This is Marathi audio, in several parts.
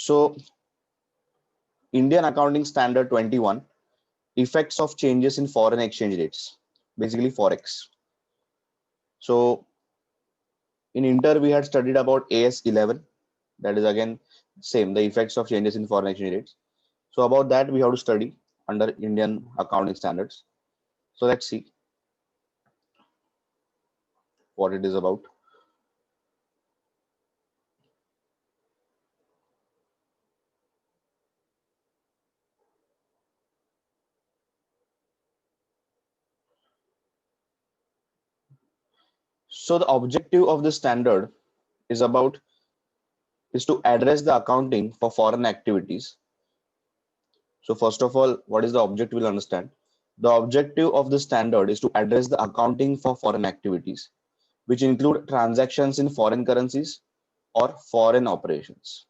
So Indian Accounting Standard 21, effects of changes in foreign exchange rates, basically forex. So in Inter we had studied about AS 11, that is again same, the effects of changes in foreign exchange rates. So about that we have to study under Indian accounting standards. So let's see what it is about. So the objective of the standard is about is to address the accounting for foreign activities. So first of all, what is the objective? We'll understand. The objective of the standard is to address the accounting for foreign activities, which include transactions in foreign currencies or foreign operations.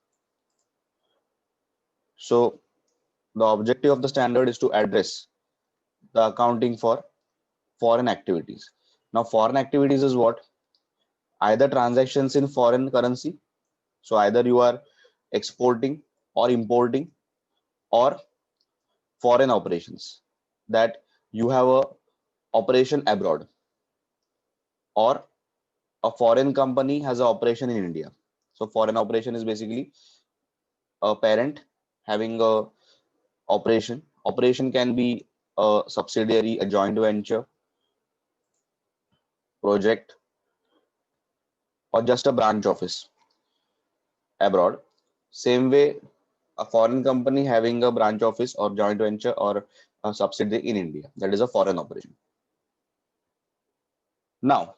So the objective of the standard is to address the accounting for foreign activities. Now, foreign activities is what? Either transactions in foreign currency. So either you are exporting or importing, or foreign operations, that you have a operation abroad, or a foreign company has an operation in India. So foreign operation is basically a parent having a operation. Operation can be a subsidiary, a joint venture, project, or just a branch office abroad. Same way, a foreign company having a branch office or joint venture or a subsidiary in India, that is a foreign operation. Now,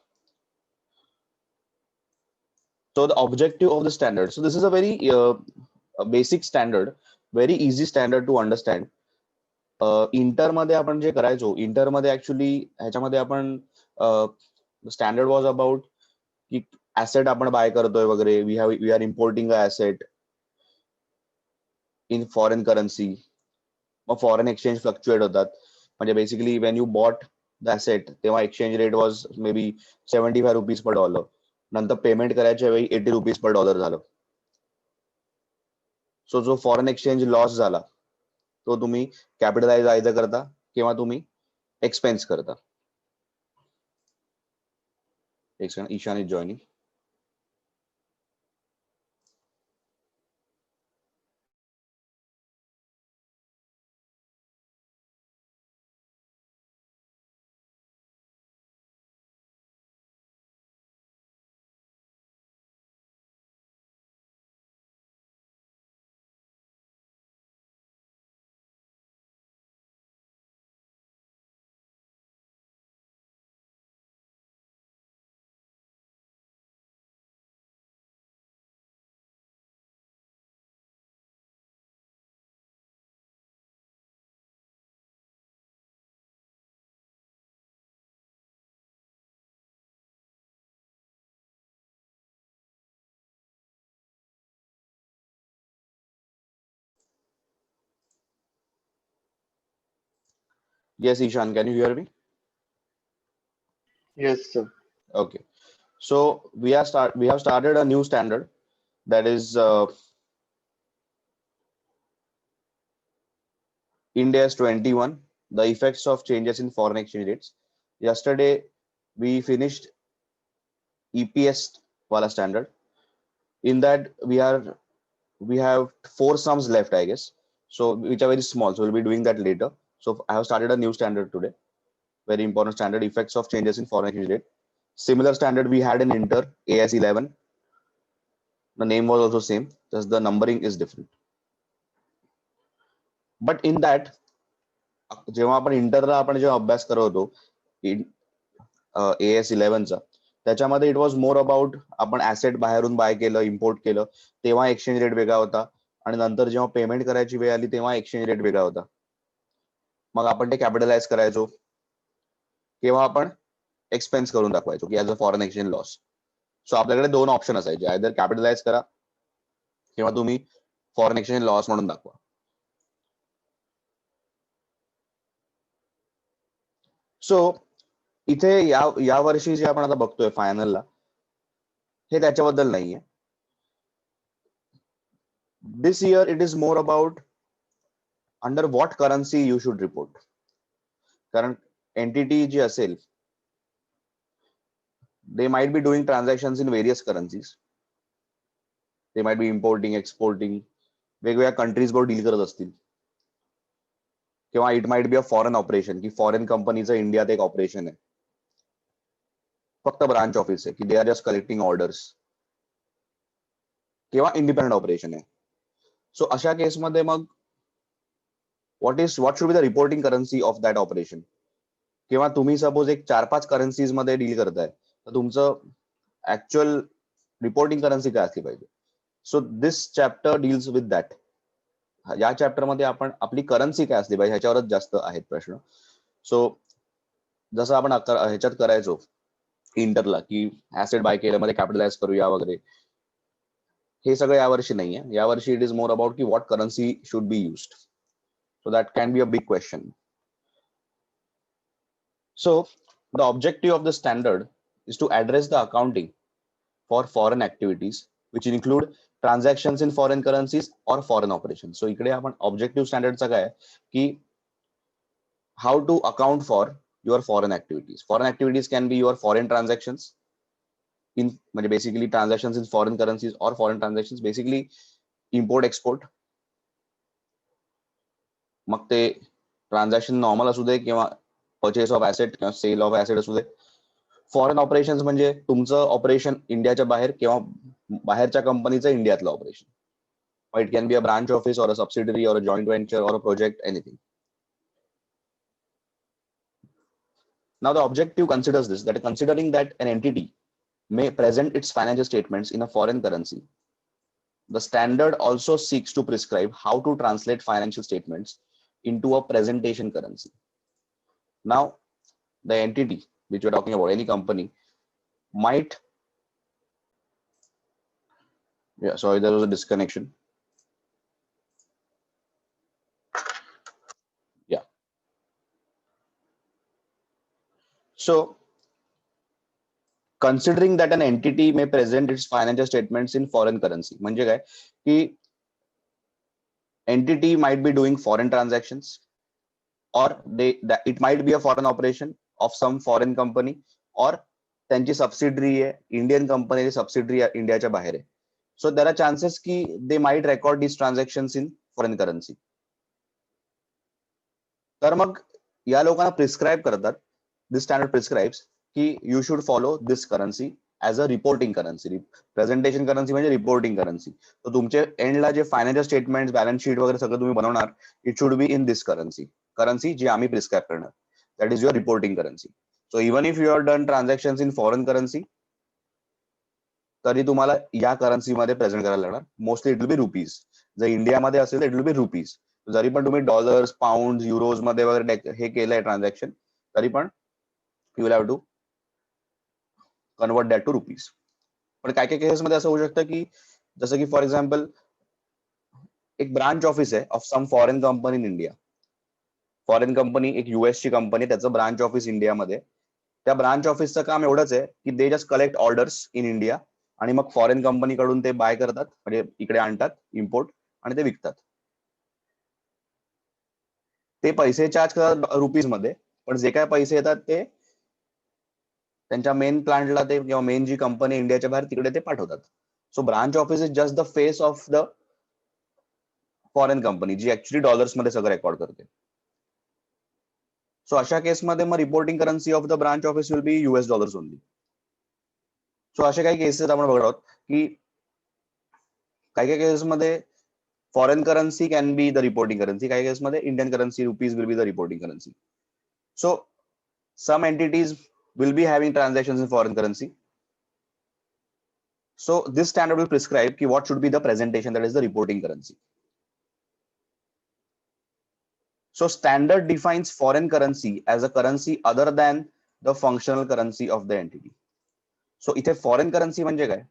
so the objective of the standard. So this is a very a basic standard, very easy standard to understand. Inter मध्ये आपण जे करायचो, इंटर मध्ये ऍक्च्युली ह्याच्यामध्ये आपण स्टँडर्ड वॉज अबाउट की ऍसेट आपण बाय करतोय वगैरे, we are importing a asset in foreign currency. मग फॉरेन एक्सचेंज फ्लक्च्युएट होतात. म्हणजे basically when you bought the asset तेव्हा exchange rate was maybe ₹75 per dollar. नंतर पेमेंट करायच्या वेळी ₹80 पर डॉलर झालं. सो जो फॉरेन एक्सचेंज लॉस झाला तो तुम्ही कॅपिटलाइज आयदर करता किंवा तुम्ही एक्सपेन्स करता. Ishan is joining. Yes, Ishan, can you hear me? Yes, sir. Okay. So we have started a new standard, that is Ind AS 21, the effects of changes in foreign exchange rates. Yesterday we finished EPS wala standard. In that we have 4 sums left, I guess. So which are very small. So we'll be doing that later. So I have started a new standard today. Very important standard, effects of changes in foreign exchange rate. Similar standard we had in Inter, AS 11. The name was also same, just the numbering is different. But in that, जेव्हा आपण इंटरला आपण जेव्हा अभ्यास करत होतो AS 11चा, त्याच्यामध्ये इट वॉज मोर अबाउट आपण ऍसेट बाहेरून बाय केलं, इम्पोर्ट केलं, तेव्हा एक्सचेंज रेट वेगळा होता. आणि नंतर जेव्हा पेमेंट करायची वेळ आली तेव्हा एक्सचेंज रेट वेगळा होता. मग आपण ते कॅपिटलाइज करायचो किंवा आपण एक्सपेन्स करून दाखवायचो की as a foreign exchange loss. So आपल्याकडे 2 ऑप्शन असायचे, आयदर कॅपिटलाइज करा किंवा तुम्ही फॉरेन एक्सचेंज लॉस म्हणून दाखवा. सो इथे या वर्षी जे आपण आता बघतोय फायनलला, हे त्याच्याबद्दल नाहीये. This year it is more about under what currency you should report. कारण entity जी असेल, they might be doing transactions in various currencies. They might be importing, exporting, वेगवेगळ्या कंट्रीज बरोबर डील करत असतील. किंवा it might be a foreign operation की फॉरेन कंपनीचं इंडियात एक ऑपरेशन आहे, फक्त ब्रांच ऑफिस आहे की they are just collecting orders, किंवा इंडिपेंडंट ऑपरेशन आहे. सो अशा केसमध्ये मग what should be the reporting currency of that operation. किंवा तुम्ही सपोज एक 4-5 करन्सीज मध्ये डील करताय, तर तुमचं ऍक्च्युअल रिपोर्टिंग करन्सी काय असली पाहिजे. So this chapter deals with that. या चॅप्टर मध्ये आपण आपली करन्सी काय असली पाहिजे ह्याच्यावरच जास्त आहेत प्रश्न. सो जसं आपण ह्याच्यात करायचो इंटरला की ऍसेट बाय केल्यामध्ये कॅपिटलाइज करूया वगैरे, हे सगळं यावर्षी नाहीये. यावर्षी इट इज मोर अबाउट की what currency should be used. So that can be a big question. So the objective of the standard is to address the accounting for foreign activities which include transactions in foreign currencies or foreign operations. So इकडे आपण objective standard चा काय की how to account for your foreign activities. Foreign activities can be your foreign transactions in म्हणजे basically transactions in foreign currencies or foreign transactions basically import export. मग ते ट्रान्झॅक्शन नॉर्मल असू दे किंवा परचेस ऑफ ऍसेट किंवा सेल ऑफ ऍसेट असू दे. फॉरेन ऑपरेशन्स म्हणजे तुमचं ऑपरेशन इंडियाच्या बाहेर किंवा बाहेरच्या कंपनीचं इंडियातलं operation. It can be a branch office or a subsidiary or a joint venture or a project, anything. Now the objective considers this, that considering that an entity may present its financial statements in a foreign currency, the standard also seeks to prescribe how to translate financial statements into a presentation currency. Now the entity which we're talking about, any company, might, yeah, sorry, there was a disconnection. Yeah. So considering that an entity may present its financial statements in foreign currency, म्हणजे काय की entity might be doing foreign transactions, or it might be a foreign operation of some foreign company, or त्यांची सबसिडरी आहे इंडियन कंपनी, सबसिडरी इंडियाच्या बाहेर आहे. सो देर आर चान्सेस की they might record this transactions in foreign currency. तर मग या लोकांना प्रिस्क्राईब करतात, दिस स्टँडर्ड प्रिस्क्राइब्स की you should follow this currency as a reporting currency. Presentation currency म्हणजे रिपोर्टिंग करन्सी. तर तुमचे एंडला जे फायनान्शियल स्टेटमेंट, बॅलन्स शीट वगैरे सगळं तुम्ही बनवणार, it should be in this currency जी आम्ही प्रिस्क्राईब करणार. That is your reporting currency. So even if you are done transaction in foreign currency, तरी तुम्हाला या करन्सीमध्ये प्रेझेंट करायला लागणार. Mostly it will be rupees. जर इंडियामध्ये असेल तर इट विल बी रुपीज. जरी पण तुम्ही डॉलर्स, पाऊंड, युरोज मध्ये वगैरे हे केलंय ट्रान्झॅक्शन, तरी पण you will have to convert that to rupees. पण काय काय केसेस मध्ये असं होऊ शकतं की जसं की फॉर एक्झाम्पल एक ब्रांच ऑफिस आहे of some foreign company in India. Foreign company एक युएस ची कंपनी, त्याचं ब्रांच ऑफिस इंडियामध्ये. त्या ब्रांच ऑफिसचं काम एवढंच आहे की they just collect orders in India आणि मग फॉरेन कंपनीकडून ते बाय करतात, म्हणजे इकडे आणतात इम्पोर्ट, आणि ते विकतात. ते पैसे चार्ज करतात रुपीज मध्ये, पण जे काय पैसे येतात ते त्यांच्या मेन प्लांटला ते किंवा मेन जी कंपनी इंडियाच्या बाहेर तिकडे ते पाठवतात. So branch office is just the face of the foreign company जी ऍक्च्युली डॉलर्स मध्ये सगळं रेकॉर्ड करते. सो अशा केसमध्ये मग reporting currency of the branch office will be US dollars only. So असे काही केसेस आपण बघत आहोत की काही काही केसेसमध्ये foreign currency can be the reporting currency, काही केसमध्ये Indian currency rupees will be the reporting currency. So some entities will be having transactions in foreign currency. So this standard will prescribe ki what should be the presentation, that is the reporting currency. So standard defines foreign currency as a currency other than the functional currency of the entity. So इथे foreign currency म्हणजे काय?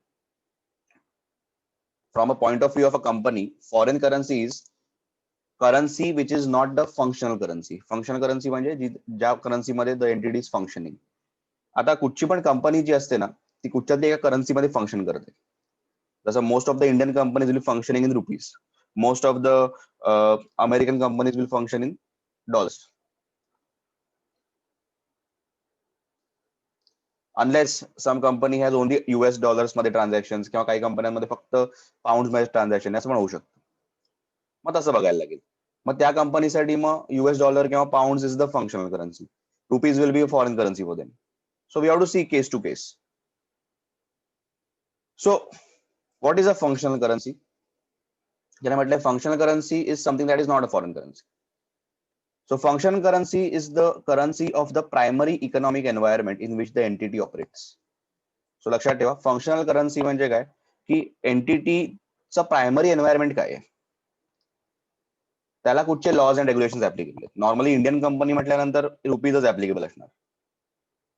From a point of view of a company, foreign currency is currency which is not the functional currency. Functional currency म्हणजे ज्या currency मध्ये the entity is functioning. आता कुठची पण कंपनी जी असते ना, ती कुठच्या तरी एका करन्सी मध्ये फंक्शन करते. जसं most of the Indian companies will functioning in rupees, most of the American companies will function in dollars, unless some company has only US dollars मध्ये ट्रान्झॅक्शन, किंवा काही कंपन्यांमध्ये फक्त पाऊंड मध्ये ट्रान्झॅक्शन असं पण होऊ शकतं. मग तसं बघायला लागेल. मग त्या कंपनीसाठी मग US डॉलर किंवा pound is the functional currency, rupees will be a foreign currency for them. So we have to see case to case. So what is a functional currency? ज्याला म्हटलंय functional currency is something that is not a foreign currency. So functional currency is the currency of the primary economic environment in which the entity operates. So लक्षात ठेवा, फंक्शनल करन्सी म्हणजे काय की एंटिटीचा प्रायमरी एन्व्हायरमेंट काय आहे, त्याला कुठचे लॉज अँड रेग्युलेशन ऍप्लिकेबल आहेत. नॉर्मली इंडियन कंपनी म्हटल्यानंतर रुपीजच ऍप्लिकेबल असणार,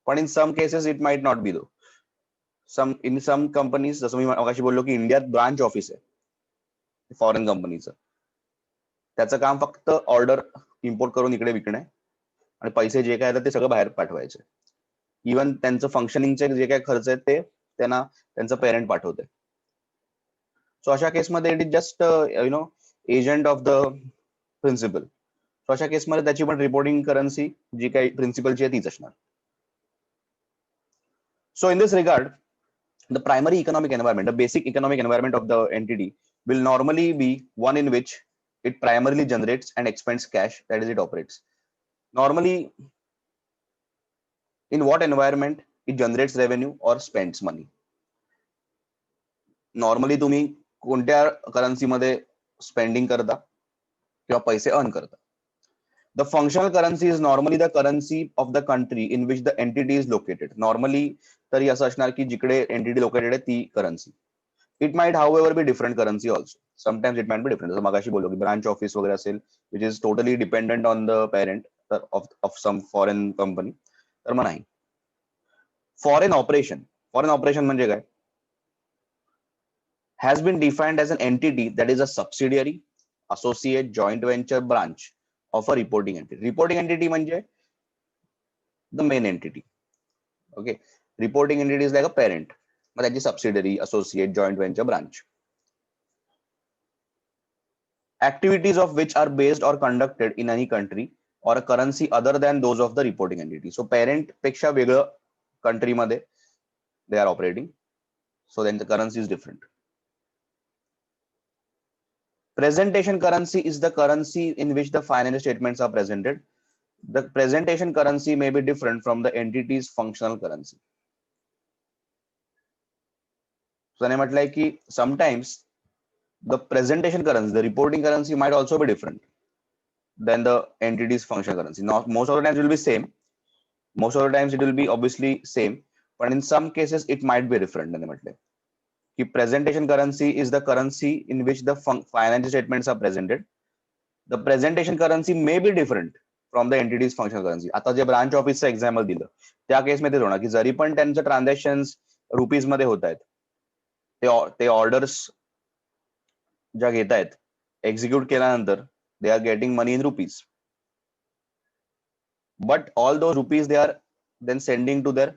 पण in some cases it might not be though. In some companies, जसं मी मगाशी बोललो की इंडियात ब्रांच ऑफिस आहे फॉरेन कंपनीचं, त्याचं काम फक्त ऑर्डर इम्पोर्ट करून इकडे विकणे आणि पैसे जे काय ते सगळं बाहेर पाठवायचे. इव्हन त्यांचं फंक्शनिंगचे जे काय खर्च आहेत ते त्यांना त्यांचं पेरेंट पाठवते. सो अशा केसमध्ये it is just agent of the principal. So अशा केसमध्ये त्याची पण रिपोर्टिंग करन्सी जी काही प्रिन्सिपलची आहे तीच असणार. So in this regard, the primary economic environment, the basic economic environment of the entity will normally be one in which it primarily generates and expends cash, that is, it operates. Normally, in what environment it generates revenue or spends money? Normally तुम्ही कोणत्या करन्सीमध्ये स्पेंडिंग करता किंवा पैसे अर्न करता. The functional currency is normally the currency of the country in which the entity is located. Normally तरी असं असणार की जिकडे एंटिटी लोकेटेड आहे ती currency. It might however be different currency also. Sometimes it might be different. जसं मगाशी बोललो की ब्रांच ऑफिस वगैरे असेल which is totally dependent on the parent of some foreign company, तर मग नाही. फॉरेन ऑपरेशन म्हणजे काय? Has been defined as an entity that is a subsidiary, associate, joint venture, branch of a reporting entity. Reporting entity म्हणजे the main entity. Okay, reporting entity is like a parent, but that's a subsidiary, associate, joint venture, branch. Activities of which are based or conducted in any country or a currency other than those of the reporting entity. So parent पेक्षा वेगळं country मध्ये they are operating, so then the currency is different. Presentation currency is the currency in which the financial statements are presented. The presentation currency may be different from the entity's functional currency. So I म्हटलंय की sometimes the presentation currency, the reporting currency might also be different than the entity's functional currency. Not most of the times it will be same. Most of the times it will be obviously same, but in some cases it might be different. The presentation currency is the currency in which the financial statements are presented. The presentation currency may be different from the entity's functional currency. आता जे ब्रांच ऑफिसचं एक्झाम्पल दिलं त्या केसमध्ये होणार की जरी पण त्यांचं ट्रान्झॅक्शन रुपीज मध्ये होत आहेत, ते ऑर्डर्स ज्या घेत आहेत एक्झिक्यूट केल्यानंतर they are getting money in rupees, but all those rupees they are then sending to their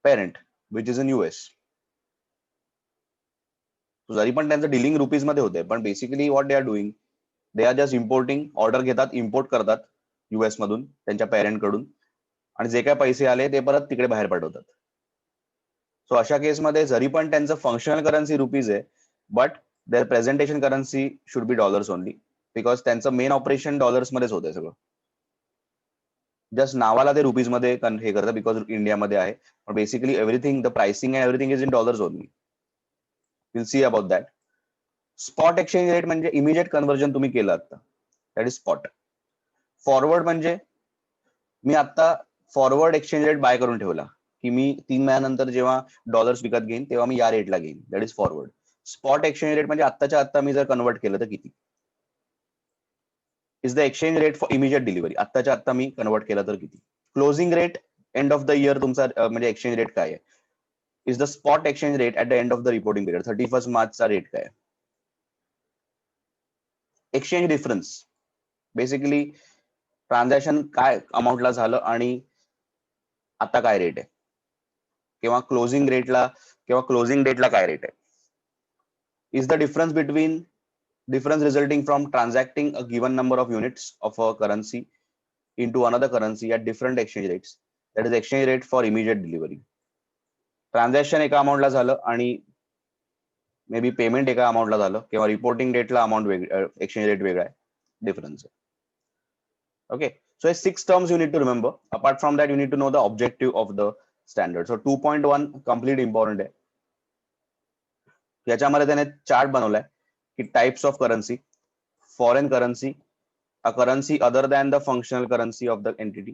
parent which is in US. So जरी पण त्यांचं डीलिंग रुपीज मध्ये होते, पण basically what they are doing, they are just importing, order घेतात, इम्पोर्ट करतात US मधून त्यांच्या पॅरेंट कडून, आणि जे काय पैसे आले ते परत तिकडे बाहेर पाठवतात. सो अशा केसमध्ये जरी पण त्यांचं फंक्शनल करन्सी रुपीज आहे, but their presentation currency should be dollars only, because त्यांचं मेन ऑपरेशन डॉलर्स मध्येच होतंय सगळं. जस्ट नावाला ते रुपीज मध्ये हे करतात बिकॉज इंडियामध्ये आहे, पण basically everything, the pricing and everything is in dollars only. Will see about that. Spot exchange rate म्हणजे इमिजिएट कन्व्हर्जन तुम्ही केलं आता, दॅट इज स्पॉट. फॉरवर्ड म्हणजे मी आता फॉरवर्ड एक्सचेंज रेट बाय करून ठेवला की मी 3 महिन्यानंतर जेव्हा डॉलर्स विकत घेईन तेव्हा मी या रेटला घेईन, that is forward. Spot exchange rate म्हणजे आत्ताच्या आत्ता मी जर कन्वर्ट केलं तर किती, is the exchange rate for immediate delivery. आत्ताच्या आत्ता मी कन्वर्ट केलं तर किती. Closing rate end of the year तुमचा म्हणजे एक्सचेंज रेट काय आहे, is the spot exchange rate at the end of the reporting period. 31 मार्चचा रेट काय. एक्सचेंज डिफरन्स बेसिकली ट्रान्झॅक्शन काय अमाऊंटला झालं आणि आता काय रेट आहे, किंवा क्लोजिंग डेटला काय रेट आहे. is the difference resulting from transacting a given number of units of a currency into another currency at different exchange rates, that is exchange rate for immediate delivery. Transaction एका अमाऊंटला झालं आणि मे बी पेमेंट एका अमाऊंटला झालं किंवा रिपोर्टिंग डेटला अमाऊंट एक्सचेंज रेट वेगळा आहे, डिफरन्स आहे. Okay, so 6 terms you need to remember. Apart from that, you need to know the objective of the standard. So 2.1 complete important आहे. याच्यामध्ये त्याने चार्ट बनवलाय की types of currency, foreign currency, a currency other than the functional currency of the entity.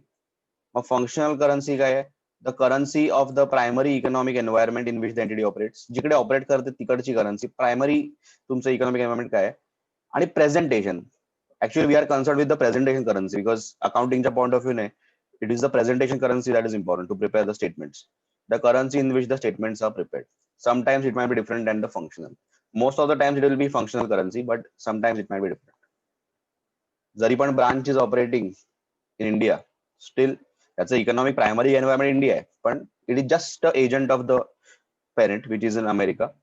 मग फंक्शनल करन्सी काय आहे? The currency of the primary economic environment in which the entity operates. जिकडे ऑपरेट करते तिकडची करन्सी. प्रायमरी तुमचं इकॉनॉमिक एन्व्हायरमेंट काय आहे? आणि presentation. Actually, we are concerned with the presentation currency because accounting point of view, it is the presentation currency that is important to prepare the statements. The currency in which the statements are prepared. Sometimes it might be different than the functional. Most of the times it will be functional currency, but sometimes it might be different. जरी पण branch is operating in India, still that's the economic primary environment India आहे, पण it is just an agent of the parent which is in America.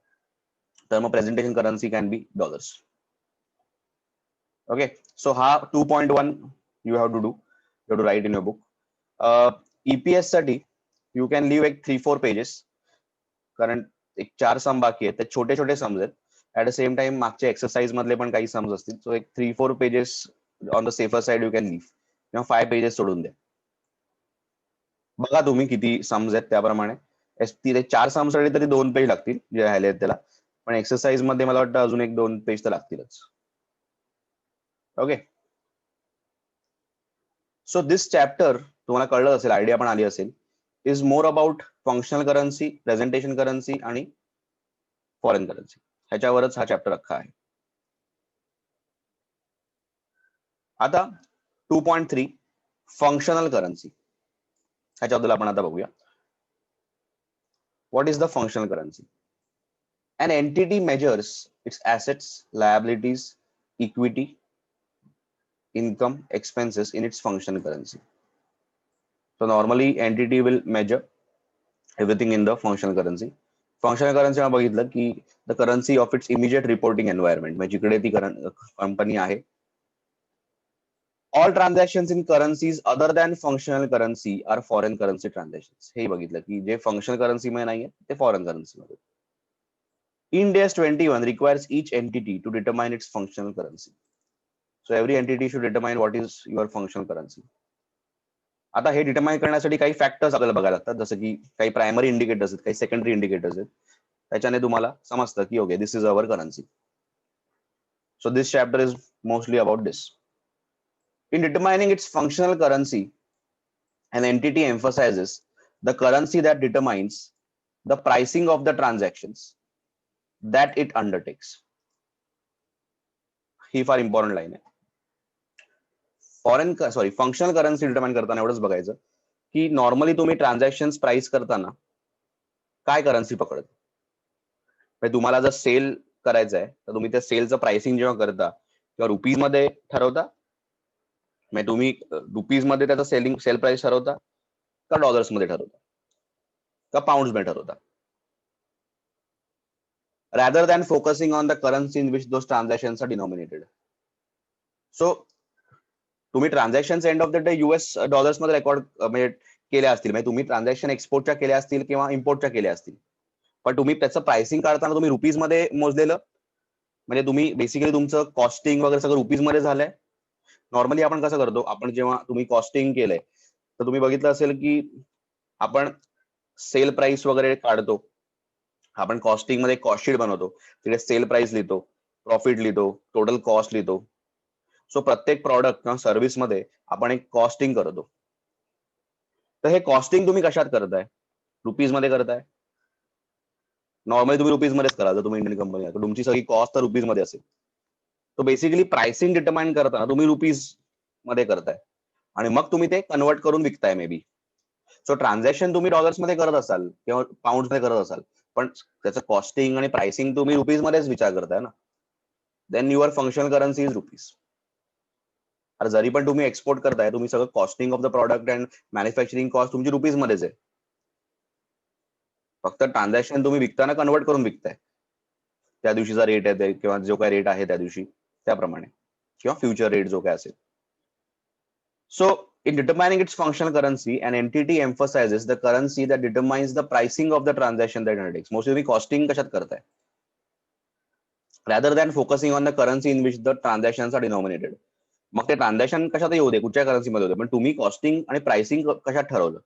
तर मग presentation currency can be dollars. Okay, so 2.1 you have to do, you have to write in your book. EPS साठी you can leave like 3-4 pages, कारण एक 4 सम बाकी आहेत, ते छोटे छोटे सम्स आहेत. ऍट द सेम टाइम मागच्या एक्सरसाइज मधले पण काही सम्स असतील, सो एक 3-4 pages on the safer side you can leave, किंवा 5 पेजेस सोडून द्या. बघा तुम्ही किती सम्स आहेत त्याप्रमाणे. 4 सम्स साठी तरी 2 पेज लागतील जे राहिले आहेत त्याला, पण एक्सरसाइज मध्ये मला वाटतं अजून 1-2 पेज तर लागतीलच. ओके, सो दिस चॅप्टर तुम्हाला कळलं असेल, आयडिया पण आली असेल, is more about functional currency, presentation currency आणि फॉरेन करन्सी. ह्याच्यावरच हा चॅप्टर अख्खा आहे. आता 2.3 फंक्शनल करन्सी, ह्याच्याबद्दल आपण आता बघूया. What is the functional currency? An entity measures its assets, liabilities, equity, income, expenses in its functional currency. So normally entity will measure everything in the functional currency. Functional currency मध्ये बघितलं की the currency of its immediate reporting environment, म्हणजे जिकडे ती कंपनी आहे. All transactions in currencies other than functional currency are foreign currency transactions. हे बघितलं की जे functional currency मध्ये नाहीये ते foreign currency मध्ये. Ind AS 21 requires each entity to determine its functional currency. So every entity should determine what is your functional currency. आता हे डिटरमाइन करण्यासाठी काही फॅक्टर्स आपल्याला बघायला लागतात, जसं की काही प्रायमरी इंडिकेटर्स आहेत, काही सेकंडरी इंडिकेटर्स आहेत. त्याच्याने तुम्हाला समजतं की okay this is our currency. So this chapter is mostly about this. In determining its functional currency, an entity emphasizes the currency that determines the pricing of the transactions that it undertakes. ही फार इम्पॉर्टंट लाईन आहे. फंक्शनल करन्सी डिटरमाइन करताना एवढंच बघायचं की नॉर्मली तुम्ही ट्रान्झॅक्शन प्राइस करताना काय करन्सी पकडता. तुम्हाला जर सेल करायचं आहे तर तुम्ही त्या सेलचं प्राइसिंग जेव्हा करता तेव्हा रुपीज मध्ये ठरवता, म्हणजे तुम्ही रुपीज मध्ये त्याचा सेल प्राइस ठरवता का डॉलर्स मध्ये ठरवता का पाउंड्स मध्ये ठरवता. rather than focusing on the currency in which those transactions are denominated. So तुम्ही transaction end of the day US dollars मध्ये रेकॉर्ड म्हणजे केल्या असतील, म्हणजे तुम्ही ट्रान्झॅक्शन एक्सपोर्टच्या केल्या असतील किंवा इम्पोर्टच्या केल्या असतील, पण तुम्ही त्याचं प्राइसिंग काढताना तुम्ही रुपीज मध्ये मोजलेलं, म्हणजे तुम्ही बेसिकली तुमचं कॉस्टिंग वगैरे सगळं रुपीज मध्ये झालंय. नॉर्मली आपण कसं करतो, आपण जेव्हा तुम्ही कॉस्टिंग केलंय तर तुम्ही बघितलं असेल की आपण सेल प्राइस वगैरे काढतो, आपण कॉस्टिंग मध्ये कॉस्ट शीट बनवतो, तिकडे सेल प्राइस लिहितो, प्रॉफिट लिहितो, टोटल कॉस्ट लिहितो. सो प्रत्येक प्रॉडक्ट किंवा सर्व्हिस मध्ये आपण एक कॉस्टिंग करतो. तर हे कॉस्टिंग तुम्ही कशात करताय? रुपीज मध्ये करताय. नॉर्मली तुम्ही रुपीज मध्येच करा जर तुम्ही इंडियन कंपनी आहे, तर तुमची सगळी कॉस्ट तर रुपीज मध्ये असेल. तो बेसिकली प्राइसिंग डिटरमाइन करताना तुम्ही रुपीज मध्ये करताय आणि मग तुम्ही ते कन्वर्ट करून विकताय मे बी. सो ट्रान्झॅक्शन तुम्ही डॉलर्स मध्ये करत असाल किंवा पाऊंड मध्ये करत असाल, पण त्याचं कॉस्टिंग आणि प्राइसिंग तुम्ही रुपीज मध्येच विचार करताय ना. Then your functional currency is rupees. अरे जरी पण तुम्ही एक्सपोर्ट करताय, तुम्ही सगळं costing of the product and manufacturing cost तुमची रुपीज मध्येच आहे. फक्त ट्रान्झॅक्शन तुम्ही विकताना कन्वर्ट करून विकताय. त्या दिवशीचा रेट आहे किंवा जो काय रेट आहे त्या दिवशी त्याप्रमाणे किंवा फ्युचर रेट जो काय असेल. So in determining its functional currency, an entity emphasizes the currency that determines the pricing of the transaction that it undertakes. Mostly तुम्ही costing कशात करताय rather than focusing on the currency in which the transactions are denominated. मग ते ट्रान्झॅक्शन कशात येऊ दे, कुठच्या करन्सी मध्ये होते, पण तुम्ही कॉस्टिंग आणि प्राइसिंग कशात ठरवलं.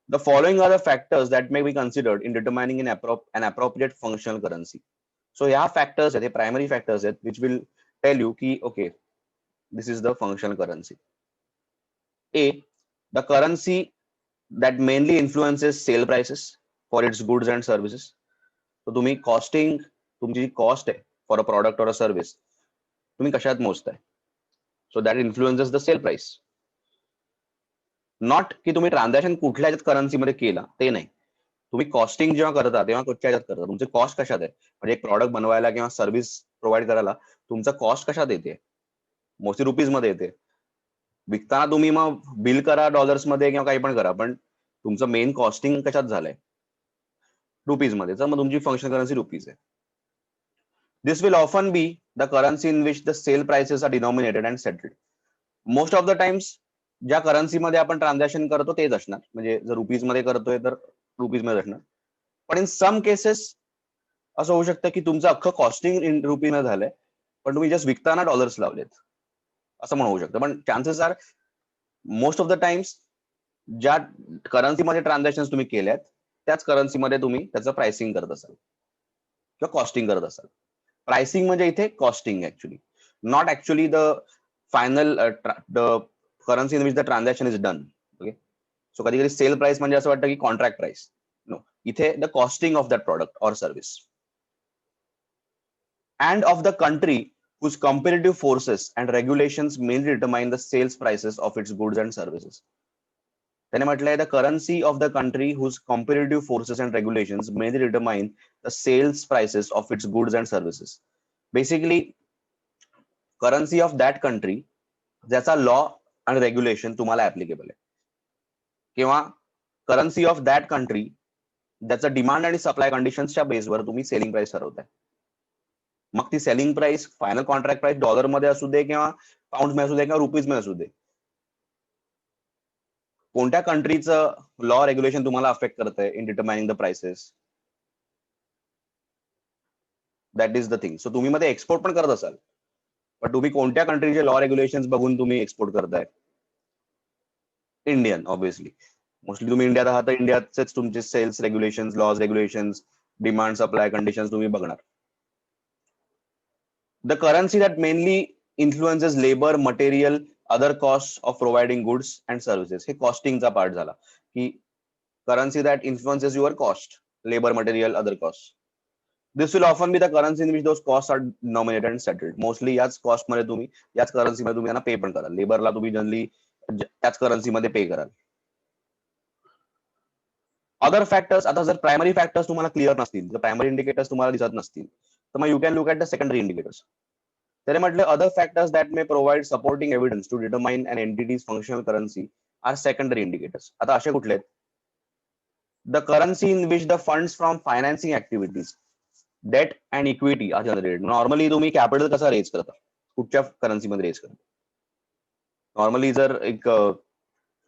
The following are the factors that may be considered in determining an appropriate functional currency. So ह्या factors आहेत, हे primary factors आहेत which will tell you की okay, this is the functional currency. A, the currency that mainly influences sale prices for its goods and services. So तुम्ही costing, तुमची cost आहे for a product or a service, तुम्ही कशात मोजताय. So that influences the sale price. Not की तुम्ही ट्रान्झॅक्शन कुठल्या करन्सी मध्ये केला ते नाही. तुम्ही कॉस्टिंग जेव्हा करता तेव्हा कुठच्या ह्याच्यात करता, तुमचे कॉस्ट कशात आहे, म्हणजे एक प्रॉडक्ट बनवायला किंवा सर्व्हिस प्रोव्हाइड करायला तुमचा कॉस्ट कशात येते, मोस्टली रुपीज मध्ये येते. विकताना तुम्ही मग बिल करा डॉलर्स मध्ये किंवा काही पण करा, पण तुमचं मेन कॉस्टिंग कशात झालंय, रुपीज मध्ये. तर मग तुमची फंक्शनल करन्सी रुपीज आहे. This will often be the currency in which the sale prices are denominated and settled. Most of the times ज्या करन्सी मध्ये आपण ट्रान्झॅक्शन करतो तेच असणार, म्हणजे जर रुपीज मध्ये करतोय तर रुपीज मध्ये असणार. पण इन सम केसेस असं होऊ शकतं की तुमचं अख्खं कॉस्टिंग इन रुपीज मध्ये झालंय, पण तुम्ही जस्ट विकताना डॉलर्स लावलेत, असं पण होऊ शकतं. पण chances are most of the times ज्या करन्सी मध्ये ट्रान्झॅक्शन तुम्ही केल्यात त्याच करन्सी मध्ये तुम्ही त्याचं प्राइसिंग करत असाल किंवा कॉस्टिंग करत असाल. प्राइसिंग म्हणजे इथे costing actually, not actually the final the currency in which the transaction is done. Okay, so कधी कधी सेल प्राइस म्हणजे असं वाटतं की कॉन्ट्रॅक्ट प्राइस. नो, इथे the costing of that product और service and of the country whose competitive forces and regulations mainly determine the sales prices of its goods and services. त्याने म्हटलंय the currency of the country whose competitive forces and regulations mainly determine the sales prices of its goods and services. Basically, currency of that country ज्याचा लॉ आणि रेग्युलेशन तुम्हाला ऍप्लिकेबल आहे, किंवा करन्सी ऑफ दॅट कंट्री ज्याचं डिमांड आणि सप्लाय कंडिशन्सच्या बेसवर तुम्ही सेलिंग प्राइस ठरवताय. मग ती selling price final contract price dollar मध्ये असू दे किंवा पाऊंड मध्ये असू दे किंवा रुपीज मध्ये असू दे, कोणत्या कंट्रीचं लॉ रेग्युलेशन तुम्हाला अफेक्ट करतंय in determining the prices, that is the thing. So तुम्ही मध्ये एक्सपोर्ट पण करत असाल, पण तुम्ही कोणत्या कंट्रीचे लॉ रेग्युलेशन बघून तुम्ही एक्सपोर्ट करताय, इंडियन ऑब्विसली. मोस्टली तुम्ही इंडियात आहात तर इंडियाचेच तुमचे sales regulation, laws regulation, demand supply conditions तुम्ही बघणार. The currency that mainly influences labour, material, other cost of providing goods and services. हे कॉस्टिंगचा पार्ट झाला की currency that influences your cost, labour, material, other cost. This will often be the currency in which those cost are denominated and settled. Mostly याच कॉस्ट मध्ये तुम्ही, याच करन्सी मध्ये तुम्ही यांना पे पण कराल. लेबरला तुम्ही जनरली त्याच करन्सी मध्ये पे कराल. अदर फॅक्टर्स, आता जर प्रायमरी फॅक्टर्स तुम्हाला क्लिअर नसतील, जर प्रायमरी इंडिकेटर्स तुम्हाला दिसत नसतील, तर मग you can look at the secondary indicators. त्याने म्हटलं other factors that may provide supporting evidence to determine an entity's functional currency are secondary indicators. आता असे कुठले आहेत? The currency in which the funds from financing activities, debt and equity are generated. Normally तुम्ही कॅपिटल कसा रेज करता, कुठच्या करन्सीमध्ये रेज करता? नॉर्मली जर एक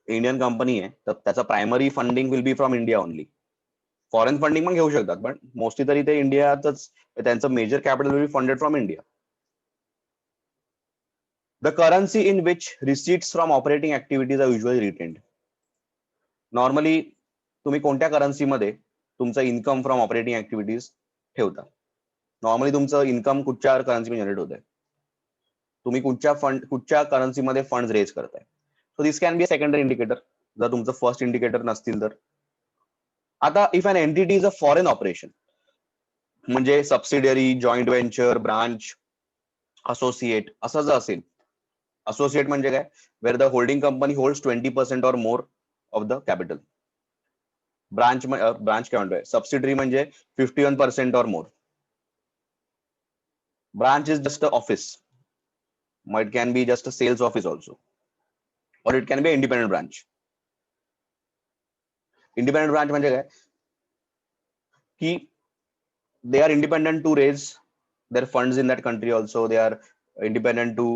इंडियन कंपनी आहे तर त्याचा primary funding will be from India only. Foreign funding पण घेऊ शकतात, पण मोस्टली तरी ते इंडियातच त्यांचं major capital will be funded from India. The currency in which receipts from operating activities are usually retained. Normally तुम्ही कोणत्या करन्सीमध्ये तुमचं इन्कम फ्रॉम ऑपरेटिंग ऍक्टिव्हिटीज ठेवता? नॉर्मली तुमचं इन्कम कुठच्या करन्सीमध्ये जनरेट होत आहे, तुम्ही कुठच्या करन्सीमध्ये फंड रेज करताय. So this can be a secondary indicator जर तुमचं फर्स्ट इंडिकेटर नसतील तर. आता if an entity is a foreign operation, म्हणजे subsidiary, joint venture, branch, associate असं जर असेल. असोसिएट म्हणजे काय? Where the holding company holds 20% or more of the capital. Branch काय म्हणतोय, सबसिडरी म्हणजे 51% or more. Branch is just a office, it can be just a sales office also, or it can be independent branch. Independent branch म्हणजे काय की they are independent to raise their funds in that country. Also, they are independent to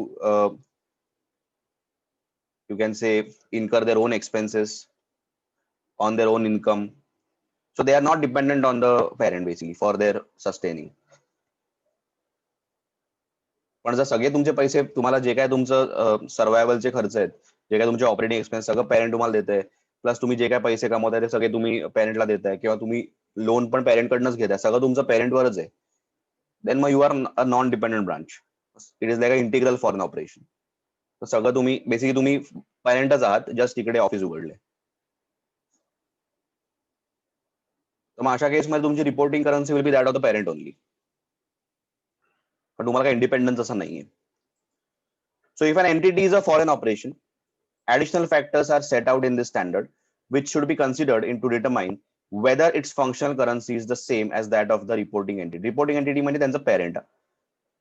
you can say incur their own expenses on their own income. So they are not dependent on the parent basically for their sustaining. पण जर सगळे तुमचे पैसे तुम्हाला जे काय तुमचं सर्वायवलचे खर्च आहेत, जे काय तुमचे ऑपरेटिंग एक्सपेन्स सगळं पेरेंट तुम्हाला देते, प्लस तुम्ही जे काय पैसे कमवताय ते सगळे तुम्ही पेरेंटला देताय, किंवा तुम्ही लोन पण पेरेंट कडनंच घेताय, सगळं तुमचं पेरेंटवरच आहे, देन मग you are a non dependent branch. It is like a integral foreign operation. तर सगळं तुम्ही बेसिकली तुम्ही पेरेंटच आहात, जस्ट इकडे ऑफिस उघडले. तर मग अशा केसमध्ये तुमची reporting currency will be that of the parent only, पण तुम्हाला काही इंडिपेंडन्स असं नाहीये. So if an entity is a foreign operation, additional factors are set out in this standard, which should be considered in to determine whether its functional currency is the same as that of the reporting entity. Reporting entity म्हणजे त्यांचा parent,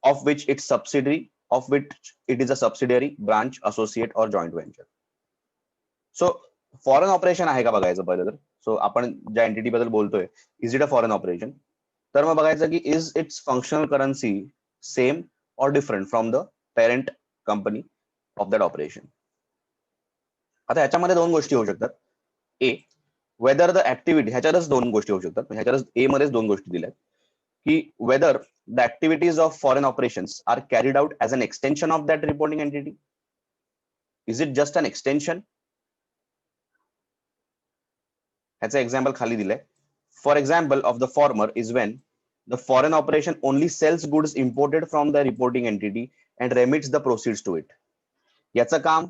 of which its subsidiary, of which it is a subsidiary, branch, associate or joint venture. So foreign operation आहे का बघायचं पहिलं तर. सो आपण ज्या एंटिटी बद्दल बोलतोय, is it a foreign operation, तर मग बघायचं की is its functional currency same or different from the parent company of that operation. आता ह्याच्यामध्ये दोन गोष्टी होऊ शकतात. ए, वेदर द ऍक्टिव्हिटी, ह्याच्यातच दोन गोष्टी होऊ शकतात, ह्याच्यातच ए मध्येच दोन गोष्टी दिल्यात की whether the activities of foreign operations are carried out as an extension of that reporting entity. Is it just an extension? ह्याचं एक्झाम्पल खाली दिलंय. For example of the former is when the foreign operation only sells goods imported from the reporting entity and remits the proceeds to it. याचं काम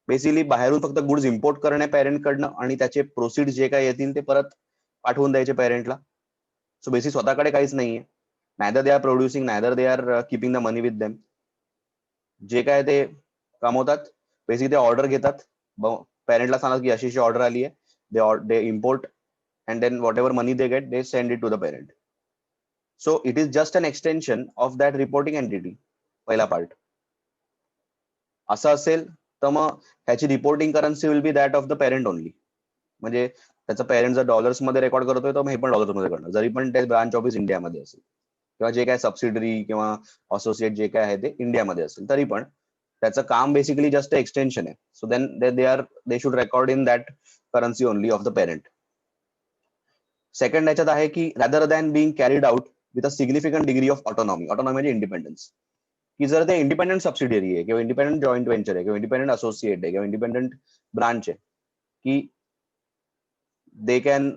बेसिकली बाहेरून फक्त गुड्स इम्पोर्ट करणे पेरेंट कडनं, आणि त्याचे प्रोसीड जे काय येतील ते परत पाठवून द्यायचे पेरेंटला. सो बेसिक स्वतःकडे काहीच नाहीये. Neither they are producing, neither they are keeping the money with them. जे काय ते कमवतात बेसिक ते ऑर्डर घेतात, पेरेंटला सांगतात की अशी ऑर्डर आली आहे, they import, and then whatever money they get, they send it to the parent. So it is just an extension of that reporting entity. पहिला पार्ट असं असेल तर मग ह्याची reporting currency will be that of the parent only. म्हणजे त्याचा पेरेंट जर डॉलर्स मध्ये रेकॉर्ड करतोय तर मग हे पण डॉलर्स मध्ये करणार, जरी पण ते ब्रांच ऑफिस इंडियामध्ये असेल, किंवा जे काय सबसिडरी किंवा असोसिएट जे काय आहे ते इंडियामध्ये असेल, तरी पण त्याचं काम बेसिकली जस्ट एक्सटेन्शन आहे. So then they should record in that currency only of the parent. Second याच्यात आहे की rather than being carried out with a significant degree of autonomy. Autonomy म्हणजे इंडिपेंडन्स, की जर ते इंडिपेंडंट सबसिडियरी आहे, किंवा इंडिपेंडंट जॉईंट व्हेंचर आहे, किंवा इंडिपेंडंट असोसिएट आहे, किंवा इंडिपेंडंट ब्रांच आहे, की they can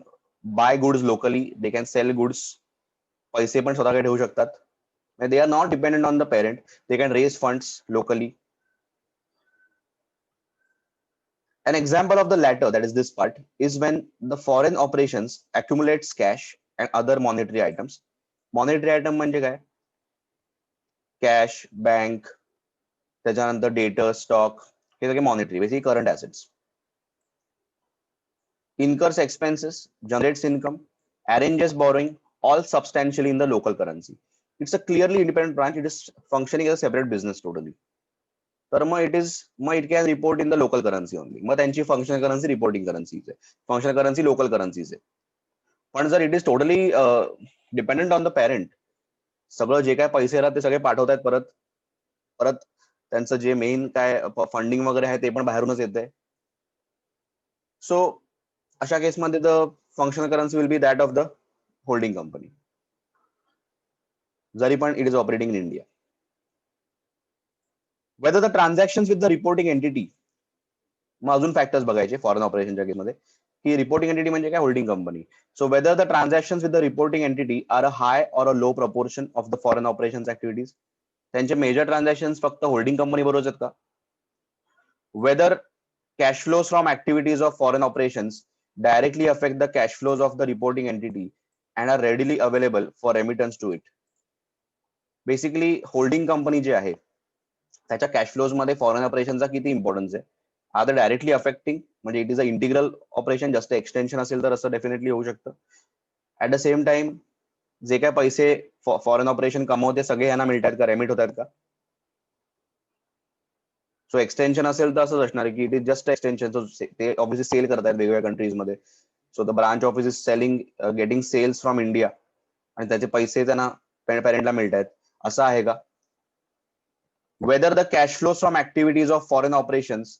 buy goods locally, they can sell goods, पैसे पण स्वतःकडे ठेवू शकतात, they are not dependent on the parent, they can raise funds locally. An example of the latter, that is this part, is when the foreign operations accumulates cash and other monetary items. Monetary item म्हणजे काय? कॅश, बँक, त्याच्यानंतर डेटर, स्टॉक, हे सगळे monetary, basically current assets. Incurs expenses, generates income, arranges borrowing, all substantially in the local currency. It's a clearly independent branch. It is functioning as a separate business totally. तर मग it can report in the local currency only. मग त्यांची फंक्शनल करन्सी रिपोर्टिंग करन्सीज आहे, फंक्शनल करन्सी लोकल करन्सीज आहे. पण जर it is totally dependent on the parent, सगळं जे काय पैसे राहतात ते सगळे पाठवतात परत परत त्यांचं जे मेन काय फंडिंग वगैरे आहे ते पण बाहेरूनच येते. सो अशा केसमध्ये the functional currency will be that of the holding company, जरी पण it is operating in India. Whether the transactions with the reporting entity, मग अजून फॅक्टर्स बघायचे फॉरेन ऑपरेशनच्या केसमध्ये, की रिपोर्टिंग एंटिटी म्हणजे काय? Holding company. So whether the transactions with the reporting entity are a high or a low proportion of the foreign operations activities. त्यांचे मेजर ट्रान्झॅक्शन्स फक्त होल्डिंग कंपनी बरोबर आहेत का? Whether cash flows from activities of foreign operations directly affect the cash flows of the reporting entity and are readily available for remittance to it. Basically holding company जे आहे त्याच्या कॅश फ्लोज मध्ये फॉरेन ऑपरेशनचा किती इम्पॉर्टन्स आहे? आर द डायरेक्टली अफेक्टिंग, म्हणजे it is a integral operation, जास्त एक्सटेन्शन असेल तर असं डेफिनेटली होऊ शकतं. ऍट द सेम टाइम जे काय पैसे फॉरेन ऑपरेशन कमवते सगळे यांना मिळतात का, रेमिट होतात का? सो एक्सटेन्शन असेल तर असंच असणार की इट इज जस्ट एक्सटेन्शन. ते ऑब्व्हियसली सेल करतात वेगवेगळ्या कंट्रीज मध्ये. So the branch office is selling, getting sales from India आणि त्याचे पैसे त्यांना पेरेंटला मिळत आहेत, असं आहे का? Whether the cash flows from activities of foreign operations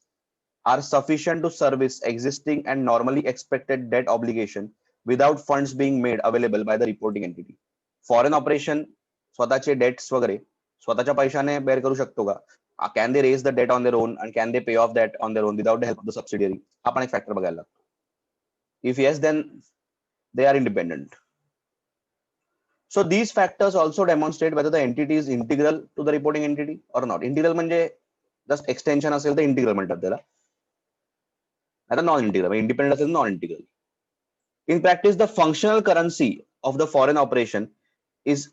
are sufficient to service existing and normally expected debt obligation without funds being made available by the reporting entity. Foreign operation स्वतःचे डेट्स वगैरे स्वतःच्या पैशाने बेअर करू शकतो का? Can they raise the debt on their own and can they pay off that on their own without the help of the subsidiary? हा पण एक फॅक्टर बघायला लागतो. If yes then they are independent. So these factors also demonstrate whether the entity is integral to the reporting entity or not. Integral म्हणजे जस्ट एक्सटेन्शन असेल तर इंटिग्रल म्हणतात त्याला, आता नॉन इंटिग्रल. इंडिपेंडेंट असेल non integral. In practice, the functional currency of the foreign operation is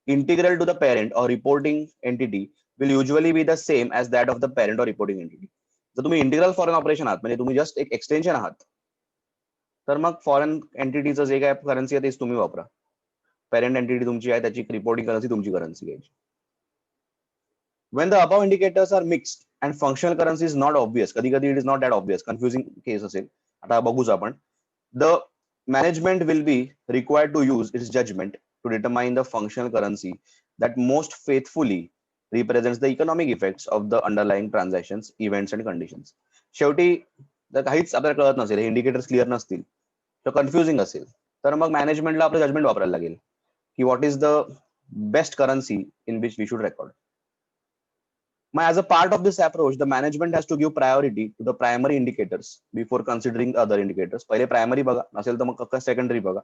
integral to the parent or reporting entity will usually be the same as that of the parent or reporting entity. जर तुम्ही इंटिग्रल फॉरेन ऑपरेशन आहात म्हणजे तुम्ही जस्ट एक एक्सटेन्शन आहात, तर मग फॉरेन एंटिटीचं जे काय करन्सी आहे तेच तुम्ही वापरा. पेरेंट एंटिटी तुमची आहे त्याची रिपोर्टिंग करन्सी तुमची करन्सी घ्यायची. When the above indicators are mixed and functional currency is not obvious, कधी कधी it is not that obvious, confusing case असेल, आता बघूच आपण. The management will be required to use its judgment to determine the functional currency that most faithfully represents the economic effects of the underlying transactions, events and conditions. शेवटी जर काहीच आपल्याला कळत नसेल, हे इंडिकेटर्स क्लिअर नसतील, तर कन्फ्युजिंग असेल, तर मग मॅनेजमेंटला आपलं जजमेंट वापरायला लागेल की what is the best currency in which we should record. As a part of this approach, the management has to give priority to the primary indicators before considering other indicators. पहिले primary बघा, नसेल तर मग secondary बघा,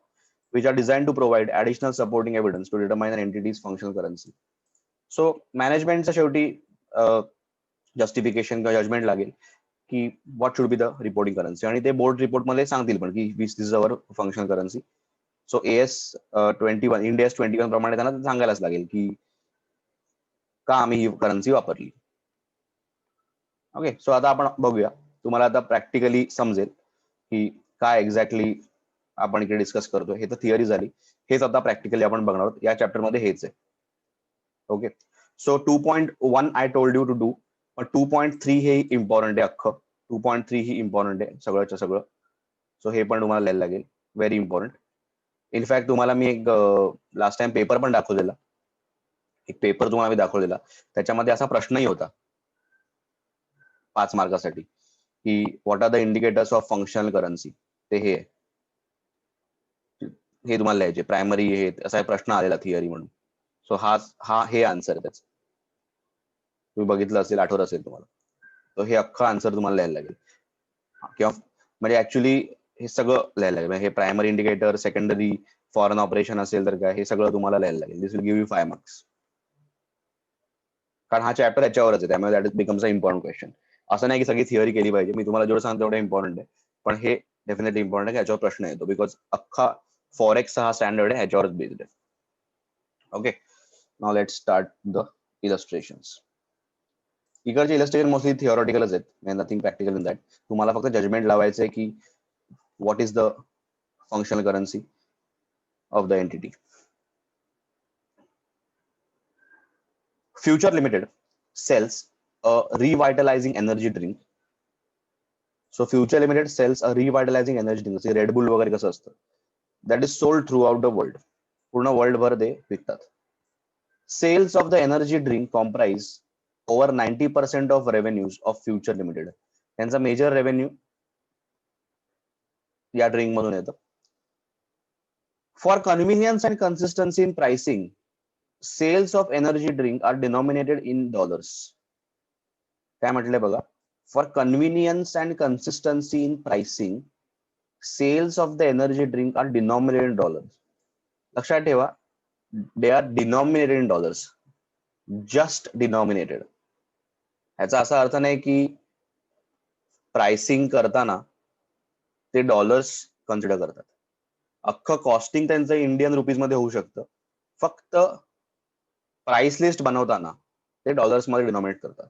which are designed to provide additional supporting evidence to determine an entity's functional currency. So managementचा शेवटी justification किंवा judgment लागेल की what should be the reporting currency, आणि ते बोर्ड रिपोर्ट मध्ये सांगतील पण की this is our functional currency. So AS 21 Ind AS 21 प्रमाणे त्यांना सांगायलाच लागेल की का आम्ही ही करन्सी वापरली. ओके, सो आता आपण बघूया, तुम्हाला आता प्रॅक्टिकली समजेल की काय एक्झॅक्टली आपण इकडे डिस्कस करतोय. हे तर थिअरी झाली, हेच आता प्रॅक्टिकली आपण बघणार आहोत. या चॅप्टर मध्ये हेच आहे. Okay, so 2.1 I told you to do, पण 2.3 हे इम्पॉर्टंट आहे. अख्खं 2.3 ही इम्पॉर्टंट आहे सगळंच्या सगळं. सो हे पण तुम्हाला लिहायला लागेल, व्हेरी इम्पॉर्टंट. इनफॅक्ट तुम्हाला मी एक लास्ट टाइम पेपर पण दाखवलेला, एक पेपर तुम्हाला मी दाखवलेला, त्याच्यामध्ये असा प्रश्नही होता 5 मार्कासाठी की what are the indicators of functional currency. ते हे तुम्हाला लिहायचे प्रायमरी, हे असा प्रश्न आलेला थिअरी म्हणून. सो हे आन्सर त्याच तुम्ही बघितलं असेल, आठवत असेल तुम्हाला. तर हे अख्खा आन्सर तुम्हाला लिहायला लागेल, किंवा म्हणजे ऍक्च्युली हे सगळं लिहायला लागेल. हे primary indicator, secondary, foreign operation असेल तर काय, हे सगळं तुम्हाला लिहायला लागेल. दिस विल गिव्ह यू 5 मार्क्स, कारण हा चॅप्टर याच्यावरच आहे, त्यामुळे that is becomes a important question. असं नाही की सगळी थिअरी केली पाहिजे, मी तुम्हाला जेवढं सांगतो तेवढं इम्पॉर्टंट आहे, पण हे डेफिनेटली इम्पॉर्टंट आहे, याच्यावर प्रश्न येतो, बिकॉज अख्खा फॉरेक्स हा स्टँडर्ड आहे ह्याच्यावरच बेस्ड आहे. Okay, now let's start the illustrations. इकडचे इलस्ट्रेशन मोस्टली थिओरिटिकलच आहेत, नथिंग प्रॅक्टिकल इन दॅट. तुम्हाला फक्त जजमेंट लावायचं आहे की what is the functional currency of the entity. Future Limited sells a revitalizing energy drink. So Future Limited sells a revitalizing energy drink, जसे रेड बुल वगैरे कसं असतं, that is sold throughout the world. पूर्ण वर्ल्ड भर ते विकतात. Sales of the energy drink comprise over 90% of revenues of Future Limited. त्यांचा मेजर रेव्हेन्यू या ड्रिंक मधून येतं. For convenience and consistency in pricing, sales of energy drink are denominated in dollars. काय म्हटलंय बघा, for convenience and consistency in pricing, sales of the energy drink are denominated in dollars. लक्षात ठेवा, they are denominated in dollars, just denominated. ह्याचा असा अर्थ नाही की प्राइसिंग करताना ते डॉलर्स कन्सिडर करतात. अख्खं कॉस्टिंग त्यांचं इंडियन रुपीज मध्ये होऊ शकतं, फक्त प्राइस लिस्ट बनवताना ते डॉलर्स मध्ये डिनॉमिनेट करतात.